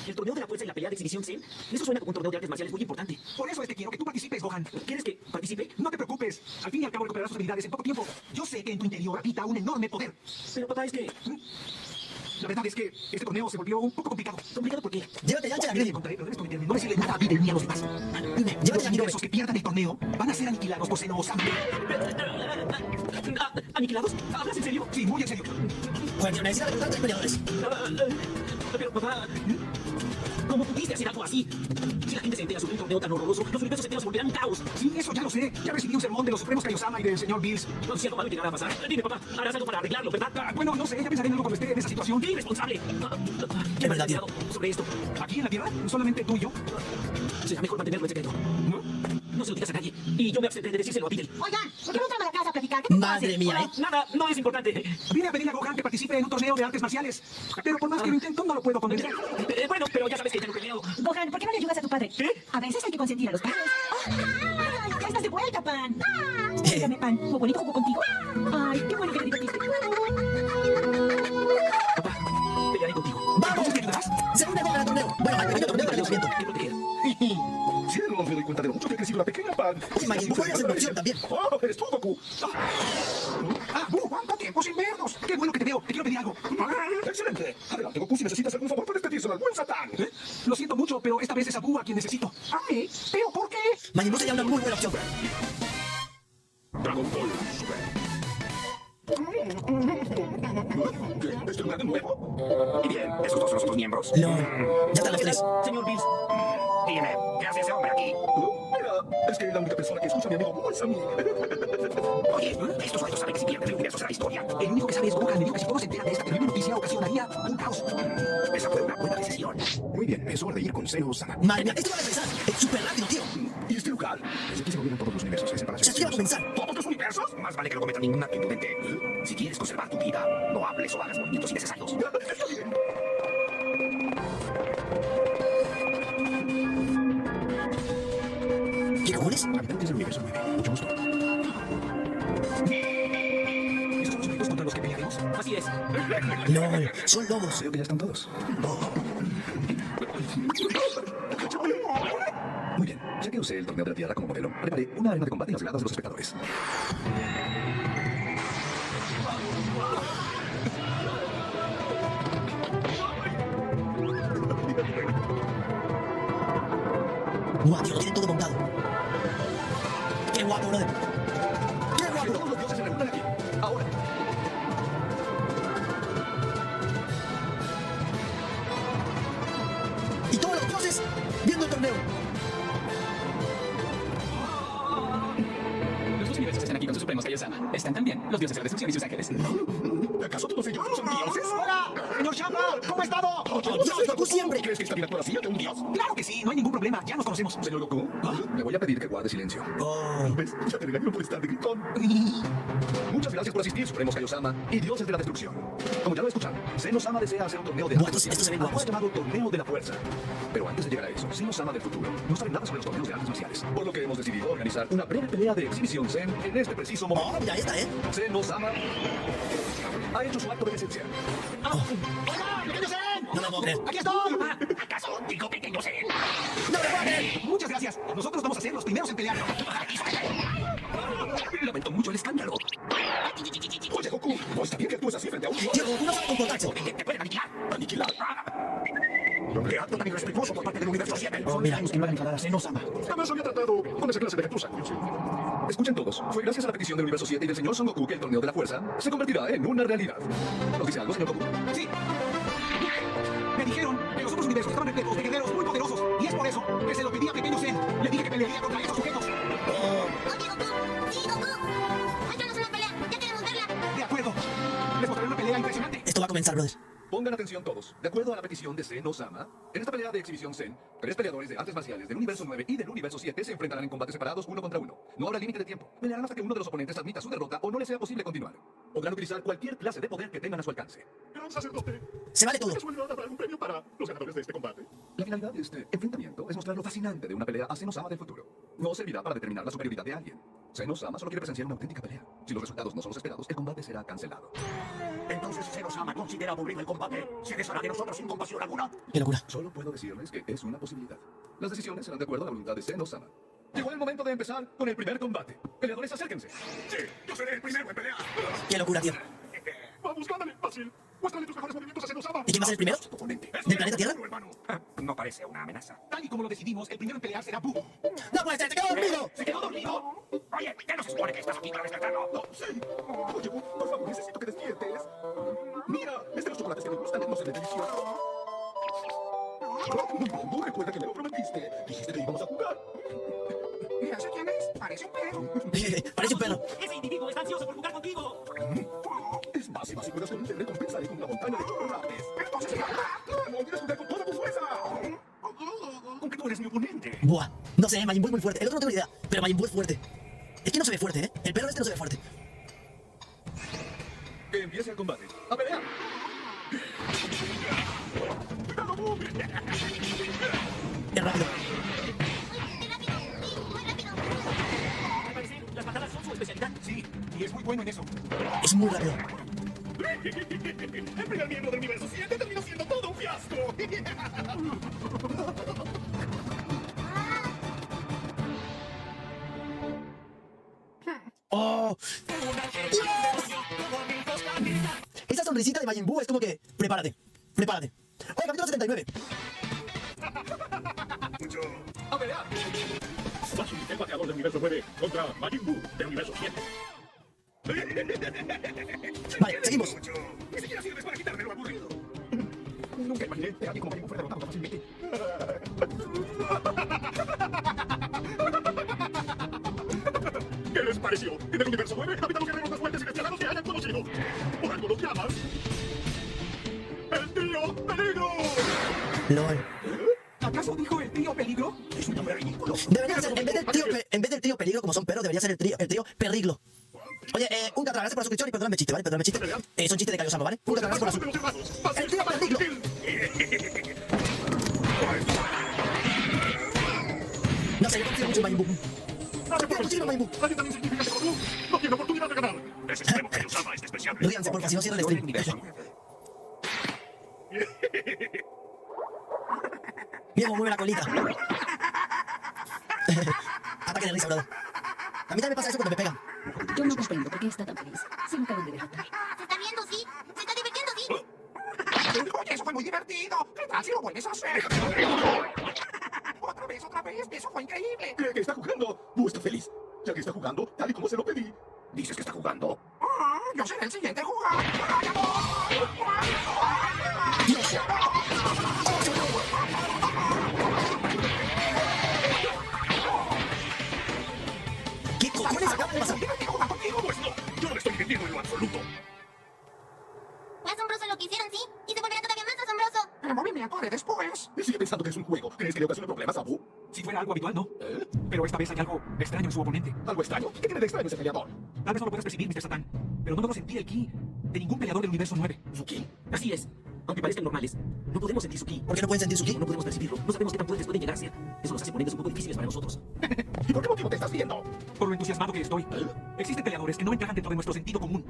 El torneo de la fuerza y la pelea de exhibición Zen, eso suena como un torneo de artes marciales muy importante. Por eso es que quiero que tú participes, Gohan. ¿Quieres que participe? No te preocupes. Al fin y al cabo recuperarás tus habilidades en poco tiempo. Yo sé que en tu interior habita un enorme poder. Pero papá, es que... La verdad es que este torneo se volvió un poco complicado. ¿Complicado por qué? Llévate ya, Angel. Encontraré, pero debes prometerme no decirle nada a Videl ni a los demás. Dime, llévate Los ya, universos que pierdan el torneo van a ser aniquilados por Senno-sama. ¿Aniquilados? ¿Hablas en serio? Sí, muy en serio. Pues necesita reclutar 3 peleadores. Pero papá... ¿Cómo pudiste hacer algo así? Si la gente se entera sobre un torneo tan horroroso, los universos enteros se volverán un caos. Sí, eso ya lo sé. Ya recibí un sermón de los supremos Kaiosama y del señor Bills. No, si algo malo llegará a pasar. Dime, papá, harás algo para arreglarlo, ¿verdad? Bueno, no sé. Ya pensaré en algo cuando esté en esa situación. ¡Qué irresponsable! Es verdad, tío. Sobre esto. ¿Aquí en la Tierra? ¿Solamente tú y yo? Será mejor mantenerlo en secreto. No se lo digas a nadie. Y yo me abstendré de decírselo a Videl. Oigan, ¿por qué no entran a la casa a platicar? ¿Qué Madre mía, ¿eh? Nada, no es importante. Vine a pedirle a Gohan que participe en un torneo de artes marciales. Pero por más que lo intento, no lo puedo convencer. Bueno, pero ya sabes que tengo peleo. Gohan, ¿por qué no le ayudas a tu padre? ¿Qué? A veces hay que consentir a los padres. ¡Ay, ya estás de vuelta, Pan! Dígame, Pan, ¿fue bonito jugó contigo? Ay, qué bueno que te divertiste. Papá, pelearé contigo. ¡Vamos! ¡Segunda gol del torneo! Bueno, al pequeño torneo para el lanzamiento. Te protegeré. Cielos, me doy cuenta de lo mucho que ha crecido la pequeña Pan. Oye, Maggie, tú podrías ser una opción también. ¡Oh, eres tú, Goku! ¿Cuánto tiempo sin vernos? Qué bueno que te veo. Te quiero pedir algo. ¡Excelente! Adelante, Goku, si necesitas algún favor, puedes pedírselo al buen Satán. Lo siento mucho, pero esta vez es a Buu a quien necesito. ¿A mí? ¿Pero por qué? Majin Buu sería una muy buena opción. Dragon Ball Super. ¿Qué? ¿Este lugar de nuevo? Y bien, esos dos son los otros miembros. No. Ya están los 3. Señor Bills, Dime, ¿qué hace ese hombre aquí? Mira, es que la única persona que escucha a mi amigo Boo es a mí. Oye, estos sujetos saben que si pierden el universo será historia. El único que sabe es Gohan. Me dijo que si todo se entera de esta terrible noticia ocasionaría un caos. Esa fue una buena decisión. Muy bien, es hora de ir con Zeno-sama. Madre mía, esto va a empezar. Es súper rápido, tío. ¿Y este lugar? Desde aquí se gobiernan todos los universos. Es para Ya estoy a comenzar. ¿Todos los universos? Más vale que no cometan ningún acto imprudente. Si quieres conservar tu vida, no hables o hagas movimientos innecesarios. Está bien. ¿Qué cojones? Habitantes del universo 9. Mucho gusto. ¿Esos son los únicos contra los que pelearemos? Así es. LOL, son lobos. Creo que ya están todos. Muy bien, ya que usé el torneo de la Tierra como modelo, preparé una arena de combate en las gradas de los espectadores. Guau, tío, lo tienen todo montado. Qué guapo, brother. Qué Que guapo. todos los dioses se reúnan aquí. Ahora. Y todos los dioses viendo el torneo. Los dos universos están aquí con sus supremos Kaiosama. Están también los dioses de la destrucción y sus ángeles. ¿Acaso todos ellos no son dioses? ¡Hola! ¡Señor Shamba! ¿Cómo ha estado? Yo soy Goku siempre. ¿Crees que está bien actuar así ante un dios? Claro que sí, no hay ningún problema. Ya nos conocemos. Señor Goku, le voy a pedir que guarde silencio. Oh. ¿Ves? Ya te regaño por estar de gritón. Muchas gracias por asistir, Supremos Kaiosama y dioses de la destrucción. Como ya lo escucharon, Zeno-sama desea hacer un torneo de Buah, artes esto se ve marciales, guapo. ahora llamado Torneo de la Fuerza. Pero antes de llegar a eso, Zeno-sama del futuro no sabe nada sobre los torneos de artes marciales, por lo que hemos decidido organizar una breve pelea de exhibición Zen en este preciso momento. Oh, mira esta, ¿eh? Zeno-sama ha hecho su acto de presencia. ¡Hola! ¡Pequeño Zen! No me lo puedo creer. ¡Aquí estoy! ¿Acaso digo pequeño Zen? ¡No me puedo creer! Muchas gracias. Nosotros vamos a ser los primeros en pelear. Lamento mucho el escándalo. Oye, Goku, no está bien que actúes así frente a un dios. Tío, Goku no sabe comportarse. Te pueden aniquilar. Aniquilar. ¡Qué acto tan irrespetuoso por parte del universo 7! Oh, mira. que iban a encarar a Zeno-sama. Jamás había tratado con esa clase de gentuza. Escuchen todos, fue gracias a la petición del universo 7 y del señor Son Goku que el torneo de la fuerza se convertirá en una realidad. ¿Nos dice algo, señor Goku? Sí. Me dijeron que los otros universos estaban repletos de guerreros muy poderosos. Y es por eso que se lo pedí a Pequeño Zen. Le dije que pelearía contra esos sujetos. ¡Ok, Goku! ¡Sí, Goku! ¡Muéstranos una pelea! ¡Ya queremos verla! De acuerdo. Les mostraré una pelea impresionante. Esto va a comenzar, brother. Pongan atención todos. De acuerdo a la petición de Zeno-sama, en esta pelea de exhibición Zen, 3 peleadores de artes marciales del universo 9 y del universo 7 se enfrentarán en combates separados uno contra uno. No habrá límite de tiempo. Pelearán hasta que uno de los oponentes admita su derrota o no les sea posible continuar. Podrán utilizar cualquier clase de poder que tengan a su alcance. Gran sacerdote, Se vale todo. ¿casualidad habrá algún premio para los ganadores de este combate? La finalidad de este enfrentamiento es mostrar lo fascinante de una pelea a Zeno-sama del futuro. No servirá para determinar la superioridad de alguien. Zeno-sama solo quiere presenciar una auténtica pelea. Si los resultados no son los esperados, el combate será cancelado. Entonces Zeno-sama considera aburrido el combate. ¿Se deshará de nosotros sin compasión alguna? Qué locura. Solo puedo decirles que es una posibilidad. Las decisiones serán de acuerdo a la voluntad de Zeno-sama. Llegó el momento de empezar con el primer combate. Peleadores, acérquense. Sí, yo seré el primero en pelear. Qué locura, tío. Vamos, gánale, fácil. Muéstrale tus mejores movimientos a Zeno-sama. ¿Y quién va a ser el primero? Tu oponente. ¿Del planeta Tierra? Hermano. No parece una amenaza. Tal y como lo decidimos, el primero en pelear será Boo. ¡No puede ser! ¡Te quedo dormido! ¿Se quedó dormido? Oye, ¿qué no se supone que estás aquí para despertarlo? No, sí. Oye, Boo, por favor, necesito que despiertes. Mira, es de los chocolates que me gustan, no se ve delicioso. Boo, recuerda que me lo prometiste. Dijiste que íbamos a jugar. Mira, ¿sé quién es? Parece un perro. Parece un perro. Ese individuo está ansioso por jugar contigo. Es más, y más si puedas con te recompensaré con una montaña de chocolates. Entonces, no olvides jugar con toda tu fuerza. Con que tú eres mi oponente. Buah. No sé, Majin Buu es muy fuerte. El otro no tengo ni idea, pero Majin Buu es fuerte. Es que no se ve fuerte, ¿eh? El perro este no se ve fuerte. Que empiece el combate. ¡A pelear! Es rápido. Al parecer, las patadas son su especialidad. Sí, y es muy bueno en eso. Es muy rápido. El primer miembro del universo 7 terminó siendo todo un fiasco. ¡Oh! Esa sonrisita de Majin Buu es como que... Prepárate. Prepárate. Oye, capítulo 79. Mucho. ¡A pelear! Fácil, el bateador del universo 9 contra Majin Buu del universo 7. Vale, seguimos. Mucho. Ni siquiera sirves para quitarme lo aburrido. Nunca imaginé que alguien como Majin Buu fuera derrotado tan fácilmente. ¿Qué les pareció? En el universo 9 habitan los guerreros más fuertes y despiadados que hayan conocido. Por algo los llaman el Trío Peligro. LOL. ¿Acaso dijo el tío peligro? Es un nombre ridículo. Debería ser, en vez del trío peligro, como son perros, debería ser el trío perriglo. Oye, un Catra, gracias por la suscripción y perdóname el chiste, ¿vale? Perdóname el chiste. Es un chiste de Cayo Sama, ¿vale? Un Catra, gracias por la suscripción. El trío perriglo. No sé, yo confío mucho en Majin Buu. Confío muchísimo en Majin Buu. Alguien tan insignificante como tú no tiene oportunidad de ganar. Ese extremo que Kaiosama es despreciable. Ríanse, porfa, si no cierran el stream. Mira cómo mueve la colita. Ataque de risa, brother. A mí también me pasa eso cuando me pegan. Yo no comprendo por qué está tan feliz. Se me acaban de derrotar. Se está viendo, sí. Se está divirtiendo, sí. Oye, eso fue muy divertido. ¿Qué tal si lo vuelves a hacer? Otra vez. Eso fue increíble. ¿Qué está jugando? Buu está feliz, ya que está jugando tal y como se lo pedí. ¿Dices que está jugando? Yo seré el siguiente jugador. ¿Qué cojones acaba de pasar? Pues no, yo no me estoy divirtiendo en lo absoluto. Fue asombroso lo que hicieron, sí. Y se volverá todavía más asombroso. El movimiento de después. Él sigue pensando que es un juego. ¿Crees que le ocasiona problemas a Buu? Si fuera algo habitual, no. Pero esta vez hay algo extraño en su oponente. ¿Algo extraño? ¿Qué tiene de extraño ese peleador? Tal vez no lo puedas percibir, Mr. Satan, pero no logro sentir el ki de ningún peleador del universo 9. ¿Su ki? Así es. Aunque parezcan normales, no podemos sentir su ki. ¿Por qué no pueden sentir su ki? No podemos percibirlo. No sabemos qué tan fuertes pueden llegar a ser. Eso nos hace oponentes un poco difíciles para nosotros. ¿Y por qué motivo te estás viendo? Por lo entusiasmado que estoy. Existen peleadores que no encajan dentro de nuestro sentido común.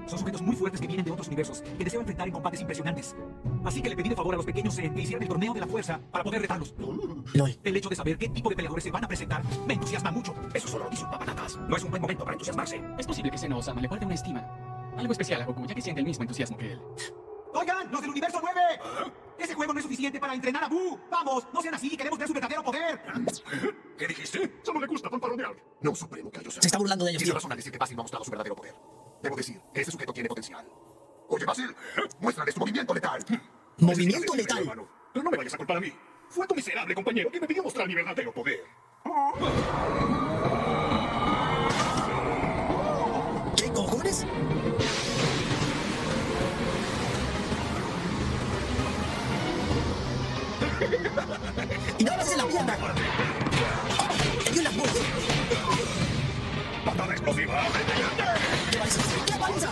Son sujetos muy fuertes que vienen de otros universos, que deseo enfrentar en combates impresionantes. Así que le pedí de favor a los pequeños Zen que hicieran el torneo de la fuerza para poder retarlos. LOL. El hecho de saber qué tipo de peleadores se van a presentar me entusiasma mucho. Eso solo lo dice un papanatas. No es un buen momento para entusiasmarse. Es posible que Zen Osama le guarde una estima. Algo especial a Goku, ya que siente el mismo entusiasmo que él. ¡Oigan, los del universo 9! Ese juego no es suficiente para entrenar a Buu. ¡Vamos! ¡No sean así! ¡Queremos ver su verdadero poder! ¿Qué dijiste? Solo le gusta fanfarronear. No, Supremo Kaiosama. Se está burlando de ellos, Tiene tío. razón al decir que Basil no ha mostrado su verdadero poder. Debo decir que ese sujeto tiene potencial. Oye, Basil, muéstrale su movimiento letal. Movimiento letal. Pero no me vayas a culpar a mí. Fue tu miserable compañero que me pidió mostrar mi verdadero poder. ¿Qué cojones? Y nada más es en la pierna. ¡Oh! ¡Le dio en las bolas! ¡Patada explosiva! ¡Qué paliza! ¡Qué paliza!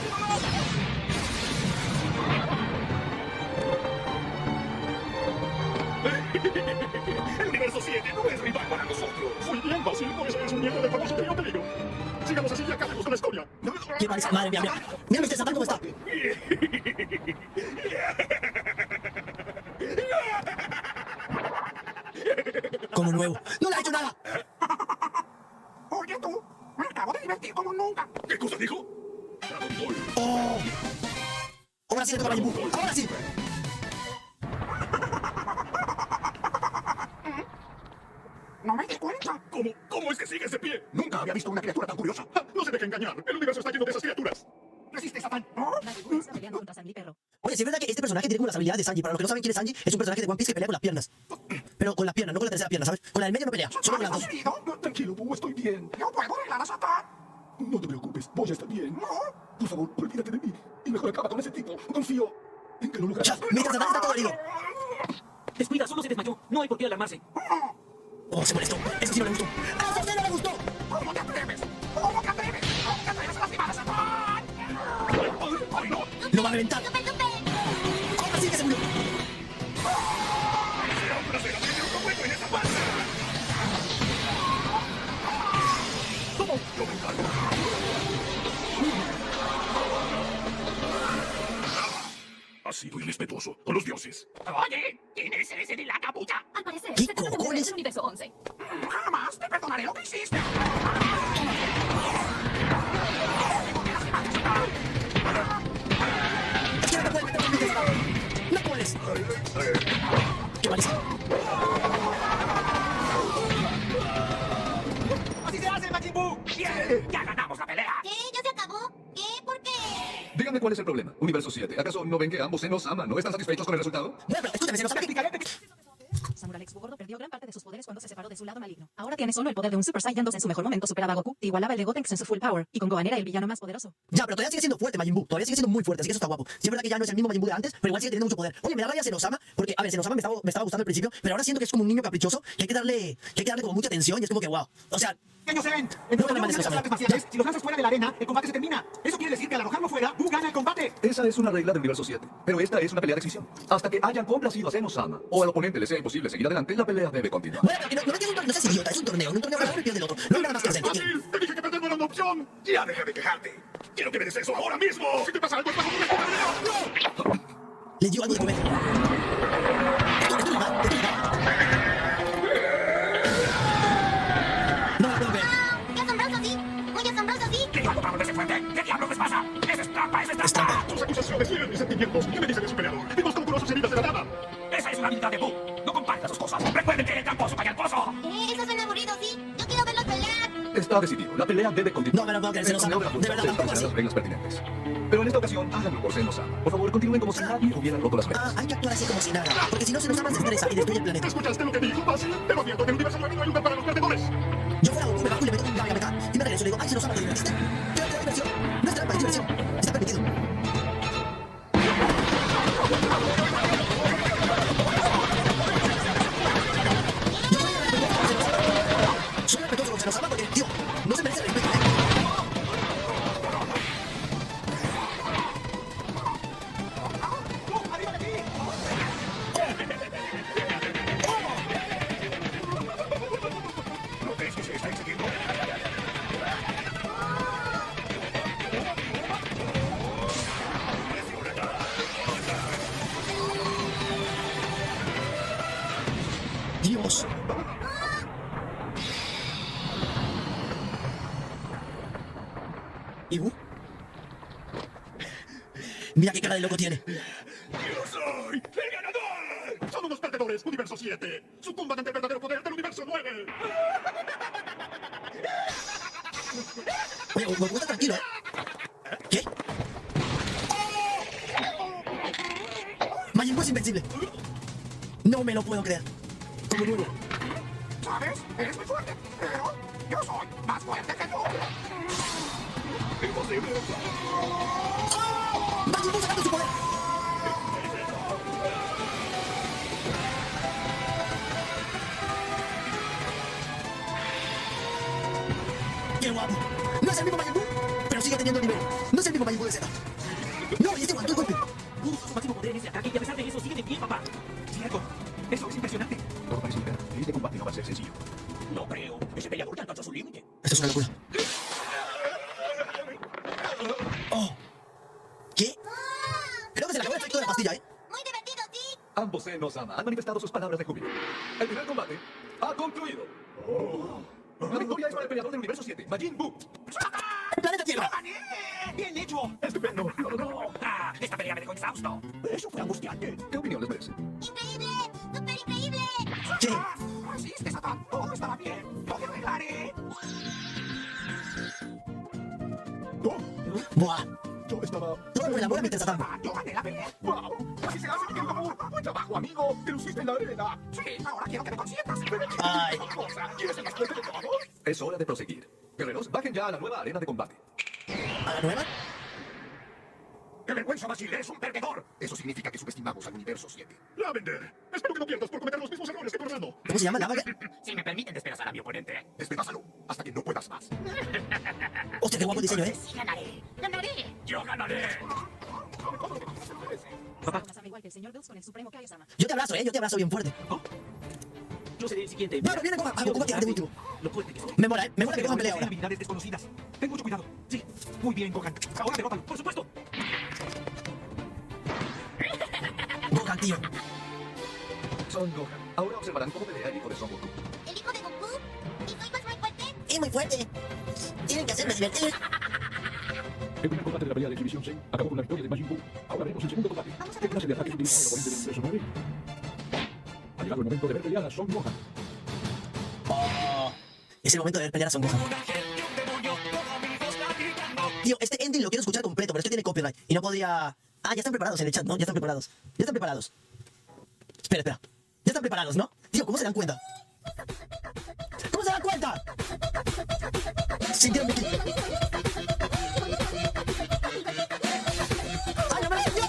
El universo 7 no es rival para nosotros. Muy bien, Basil, por eso eres un miembro del famoso trío peligro. Sigamos así y acabemos con la escoria. ¡Qué paliza! Madre mía, mira. Mira, Mr. Satan, cómo está. Como nuevo. ¡No le ha hecho nada! Oye tú, me acabo de divertir como nunca. ¿Qué cosa dijo? Dragon Ball. ¡Oh! Ahora sí le toca a Majin Buu. ¡Ahora sí! No me di cuenta. ¿Cómo es que sigues de pie? Nunca había visto una criatura tan curiosa. No se deje engañar. El universo está lleno de esas criaturas. Resiste, Satán. Majin Buu está peleando contra Sanji Perro. Oye, si es verdad que este personaje tiene como las habilidades de Sanji. Para los que no saben quién es Sanji, es un personaje de One Piece que pelea con las piernas. Pero con las piernas, no con la tercera pierna, ¿sabes? Con la del medio no pelea, solo con las dos. Tranquilo, Buu, estoy bien. Yo puedo arreglar a Satán. No te preocupes, voy a estar bien. Por favor, olvídate de mí. Y mejor acaba con ese tipo. Confío en que lo Ya, lograrás. mientras Satán está todo herido. Descuida, solo se desmayó. No hay por qué alarmarse. Oh, se molestó. Eso sí no le gustó. ¡A esa no le gustó! ¿Cómo te atreves? ¿Cómo te atreves? ¿Cómo te atreves a lastimar a Satán? ¡Ay, no! ¡Lo va a reventar! ¡Súper, súper! ¡Ahora sí que se murió! ¡Será un placer hacer otro juego en esa panza! ¡Yo me encargo! Ha sido irrespetuoso con los dioses. Oye, ¿quién es ese de la capucha? Al parecer, ¿Qué se trata de un cojones? del universo 11. Jamás te perdonaré lo que hiciste. Es que no te puedes meter con mi Satán. ¡No puedes! ¡Qué paliza! ¡Así se hace, Majin Buu! ¡Bien! ¡Ya ganamos la pelea! ¿Qué? ¿Ya se acabó? ¿Qué? ¿Por qué? Díganme cuál es el problema. Universo 7. ¿Acaso no ven que ambos se nos aman? ¿No están satisfechos con el resultado? Bueno, pero escúchame, se nos sabe que... Samurai X Gordo perdió gran parte de sus poderes cuando se separó de su lado maligno. Ahora tiene solo el poder de un Super Saiyan 2 en su mejor momento, superaba a Goku, e igualaba el de Gotenks en su full power, y con Gohan era el villano más poderoso. Ya, pero todavía sigue siendo fuerte Majin Buu. Todavía sigue siendo muy fuerte, así que eso está guapo. Sí, es verdad que ya no es el mismo Majin Buu de antes, pero igual sigue teniendo mucho poder. Oye, me da rabia Senosama, porque, a ver, Senosama me estaba gustando al principio, pero ahora siento que es como un niño caprichoso, que hay que darle como mucha atención, y es como que wow. O sea, ¡Ellos se ven! No, Entonces, no, las artes marciales, si los lanzas fuera de la arena, el combate se termina. Eso quiere decir que al arrojarlo fuera, Buu gana el combate. Esa es una regla del universo 7, pero esta es una pelea de exhibición. Hasta que hayan complacido a Senosama o al oponente le sea imposible seguir adelante, la pelea debe continuar. bueno, pero no tienes no seas idiota, es un torneo. En un torneo gana uno y pierde el otro. No hay nada más que hacer. ¡Fácil! ¡Te dije que perder no era una opción! ¡Ya deja de quejarte! ¡Quiero que me des eso ahora mismo! ¡Si te pasa algo, es bajo tu responsabilidad! Le dio algo de comer. Esto es tu rival. No lo puedo ver. ¡Qué asombroso, sí! ¡Muy asombroso, sí! ¿Qué diablo para volverse fuerte? ¿Qué diablo les pasa? ¡Esa es trampa! ¡Esa es trampa! Tus acusaciones hieren mis sentimientos. ¿Qué me dice de su peleador? Vimos como curó sus heridas de la nada. Esa es una habilidad de Buu. No compartas sus cosas. Recuerden que el pozo vaya al pozo. Eso suena aburrido, sí. Yo quiero verlos pelear. Está decidido, la pelea debe continuar. No me lo puedo creer, Senosama. De verdad, tampoco así. las reglas pertinentes. Pero en esta ocasión, háganlo por Senosama. Por favor, continúen como si nadie hubiera roto las reglas. Hay que actuar así como si nada, porque si no Senosama se estresa y destruye el planeta. ¿Escuchaste lo que dijo, Basil? Pero advierto que en el universo 9 no hay lugar para los perdedores. Yo fuera Goku, me bajo y le meto un Kamehameha y me regreso y le digo, ay, Senosama, ¿te divertiste? Pero es diversión. No es trampa, es diversión. Está permitido. Soy respetuoso con Senosama porque, tío, no se merece el respeto. ¡Arriba de ti! ¿No crees que se está excediendo? Dios. ¿Y Buu? Mira qué cara de loco tiene. ¡Yo soy el ganador! ¡Son unos perdedores, Universo 7! ¡Sucumban ante el verdadero poder del Universo 9! Oye, Goku está tranquilo, ¿eh? ¿Qué? Majin Buu es invencible. No me lo puedo creer. Como nuevo. ¿Sabes? Eres muy fuerte, pero yo soy más fuerte que tú. ¡Imposible! Majin Buu sacando su poder. ¡Qué guapo! No es el mismo Majin Buu, pero sigue teniendo nivel. No es el mismo Majin Buu de Z. No, y este aguantó el golpe. Su máximo poder en ese ataque y a pesar de eso sigue de pie, papá. Cierto. Eso es impresionante. Todo parece indicar que este combate no va a ser sencillo. No creo. Ese peleador ya alcanzó su límite. Esto es una locura. Oh. ¿Qué? Creo que se le acabó el efecto de la pastilla, ¿eh? Muy divertido, sí. Ambos Senosama han manifestado sus palabras de júbilo. El primer combate ha concluido. La victoria es para el peleador del universo 7, Majin Buu. ¡El planeta Tierra! ¡Gané! ¡Bien hecho! ¡Estupendo! ¡No! ¡Ah! Esta pelea me dejó exhausto. Eso fue angustiante. ¿Qué opinión les merece? ¡Increíble! ¡Súper increíble! ¿Qué? ¡Resiste, Satán! ¡Todo estará bien! ¡Lo arreglaré! Buah. Yo estaba... Todo por el amor a Mr. Satan. ¡Yo gané la pelea! ¡Wow! ¡Así se hace, mi querido Buu! ¡Buen trabajo, amigo! ¡Te luciste en la arena! Sí, ahora quiero que me consientas. Ay. Cosa, ¿quieres el más fuerte de todos? Es hora de proseguir. Guerreros, bajen ya a la nueva arena de combate. ¿A la nueva? ¡Qué vergüenza, Basil! ¡Eres un perdedor! Eso significa que subestimamos al universo 7. ¡Lavender! Espero que no pierdas por cometer los mismos errores que tu hermano. ¿Cómo se llama? ¿Lava? Si me permiten despedazar a mi oponente. Despedázalo hasta que no puedas más. Hostia, qué guapo diseño, ¿eh? Sí, ganaré. ¡Ganaré! ¡Yo ganaré! Papá. Igual que el señor Bills con el supremo Kaiosama. Yo te abrazo, ¿eh? Yo te abrazo bien fuerte. Yo seré el siguiente. Bueno, viene Gohan. Goku va a quedar de último. Lo fuerte que soy. Me mola, ¿eh? Me mola que Gohan pelea Hay ahora. habilidades desconocidas. Ten mucho cuidado. Sí. Muy bien, Gohan. Ahora derrótalo. Por supuesto. Gohan, tío. Son Gohan. Ahora observarán cómo pelea el hijo de Son Goku. ¿El hijo de Goku? ¿Y soy más muy fuerte? Es muy fuerte. Tienen que hacerme divertir. El primer combate de la pelea de exhibición Zen acabó con la victoria de Majin Buu. Ahora veremos el segundo combate. ¿Qué clase de ataque utilizará el oponente del universo 9? Ha llegado el momento de ver pelear a Son Gohan. Oh. Es el momento de ver pelear a Son Gohan. Tío, este ending lo quiero escuchar completo, pero es que tiene copyright. Y no podría... Ah, ya están preparados en el chat, ¿no? Ya están preparados. Ya están preparados. Espera, espera. Ya están preparados, ¿no? Tío, ¿cómo se dan cuenta? ¿Cómo se dan cuenta? Sintieron Mickey. ¡Ay, no me lo Dios!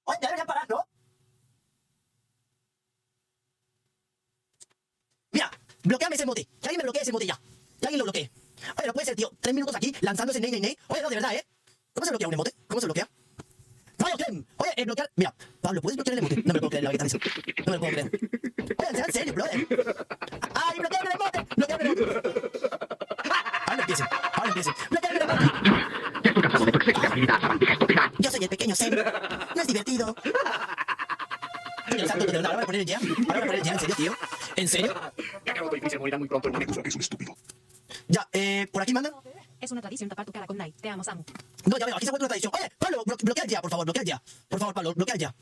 Oye, ya deberían parar, ¿no? Mira, bloqueame ese emote. Que alguien me bloquee ese emote ya. Que alguien lo bloquee. Oye, no puede ser, tío. 3 minutos aquí lanzándose ney, ney, ney. Oye, no, de verdad, ¿eh? ¿Cómo se bloquea un emote? ¿Cómo se bloquea? ¡Pablo, Clem! Oye, bloquear... Mira, Pablo, ¿puedes bloquear el emote? No me lo puedo creer, la verdad, eso. No me lo puedo creer. Oye, en serio, brother. ¡Ay, bloqueame el emote! ¡Bloqueame el emote! Ahora empiecen. Ahora empiecen. ¡Bloqueame el emote! Yo soy el pequeño Zen. No es divertido. Oye, santo, de verdad, ahora voy a poner el ya. Ahora voy a poner el ya, ¿en serio, tío? ¿En serio? Ya que Otto y Chris morirán muy pronto, el Monecusa es un estúpido. Ya, ¿por aquí mandan? Es una tradición tapar tu cara con Nike. Te amo, Samu. No, ya veo, aquí se ha vuelto una tradición. Oye, Pablo, bloquea ya, por favor, bloquea ya. Por favor, Pablo, bloquea ya.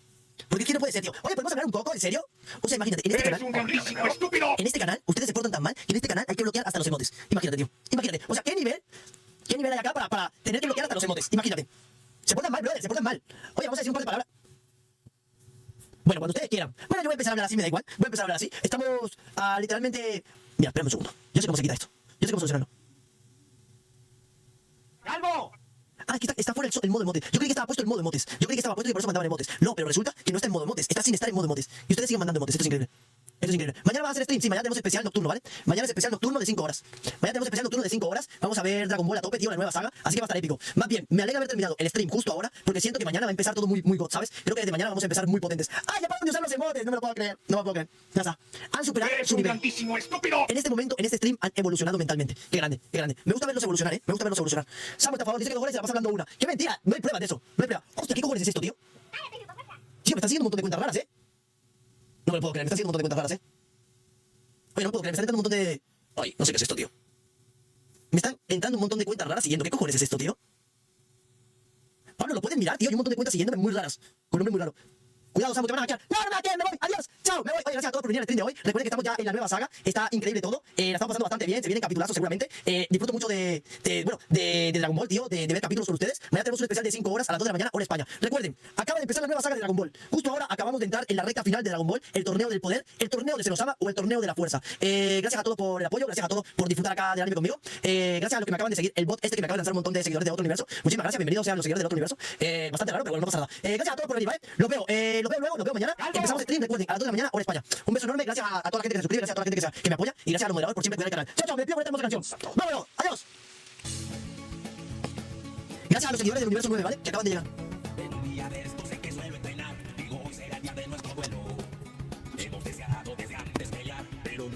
Porque aquí no puede ser, tío. Oye, ¿podemos hablar un poco? ¿En serio? O sea, imagínate, en este ¡Eres un canal... grandísimo estúpido! En este canal, ustedes se portan tan mal que en este canal hay que bloquear hasta los emotes. Imagínate, tío. Imagínate. O sea, ¿qué nivel hay acá para tener que bloquear hasta los emotes? Imagínate. Se portan mal, brother, se portan mal. Oye, vamos a decir un par de palabras. Bueno, cuando ustedes quieran. Bueno, yo voy a empezar a hablar así, me da igual. Voy a empezar a hablar así. Estamos a literalmente... Mira, espérame un segundo. Yo sé cómo se quita esto. Yo sé cómo solucionarlo. ¡Calvo! Ah, aquí está fuera el modo emotes. Yo creí que estaba puesto el modo emotes. Yo creí que estaba puesto y por eso mandaban emotes. No, pero resulta que no está en modo emotes. Está sin estar en modo emotes. Y ustedes siguen mandando emotes. Esto es increíble. Esto es increíble. Mañana va a ser stream. Sí, mañana tenemos especial nocturno, ¿vale? Mañana es especial nocturno de 5 horas. Mañana tenemos especial nocturno de 5 horas. Vamos a ver Dragon Ball a tope, tío, la nueva saga. Así que va a estar épico. Más bien, me alegra haber terminado el stream justo ahora, porque siento que mañana va a empezar todo muy God, ¿sabes? Creo que desde mañana vamos a empezar muy potentes. ¡Ah, ya paran de usar los emotes! No me lo puedo creer. No me lo puedo creer. Ya está. Han superado ¡Eres su un nivel. grandísimo estúpido! En este momento, en este stream, han evolucionado mentalmente. Qué grande, qué grande. Me gusta verlos evolucionar, ¿eh? Me gusta verlos evolucionar. Samu, por favor, dice que cojones se la pasa hablando una. ¡Qué mentira! No hay pruebas de eso. No hay pruebas. Hostia, ¿qué cojones es esto, tío? Tío, me están siguiendo un montón de cuentas raras, ¿eh? No me lo puedo creer. Me están siguiendo un montón de cuentas raras, ¿eh? Oye, no puedo creer. Me están entrando un montón de... Ay, no sé qué es esto, tío. Me están entrando un montón de cuentas raras siguiendo. ¿Qué cojones es esto, tío? Pablo, ¿lo pueden mirar, tío? Hay un montón de cuentas siguiéndome muy raras. Con un nombre muy raro. Cuidado, Samu, te van a hackear. No, no me hackeen, me voy. Adiós. Chao, me voy. Oye, gracias a todos por venir al stream de hoy. Recuerden que estamos ya en la nueva saga. Está increíble todo. La estamos pasando bastante bien. Se vienen capitulazos seguramente. Disfruto mucho de Dragon Ball, tío. De ver capítulos con ustedes. Mañana tenemos un especial de 5 horas a las 2 de la mañana, hora España. Recuerden, acaba de empezar la nueva saga de Dragon Ball. Justo ahora acabamos de entrar en la recta final de Dragon Ball. El torneo del poder, el torneo de Senosama o el torneo de la fuerza. Gracias a todos por el apoyo. Gracias a todos por disfrutar acá del anime conmigo. Gracias a los que me acaban de seguir. El bot este que me acaba de lanzar un montón de seguidores de otro universo. Muchísimas gracias. Bienvenidos sean los seguidores del otro universo. Bastante raro, pero bueno, no pasa nada. Gracias a todos por venir, ¿vale? Los veo luego, los veo mañana. Empezamos el stream, recuerden, a las 2 de la mañana, hora España. Un beso enorme, gracias a toda la gente que se suscribe, gracias a toda la gente que me apoya y gracias a los moderadores por siempre cuidar el canal. Chao, chao, me despido con esta hermosa canción. ¡Vámonos! ¡Adiós! Gracias a los seguidores del universo 9, ¿vale? Que acaban de llegar. Un día de estos en que suelo entrenar, digo hoy será el día de nuestro duelo. Hemos deseado desde antes pelear, pero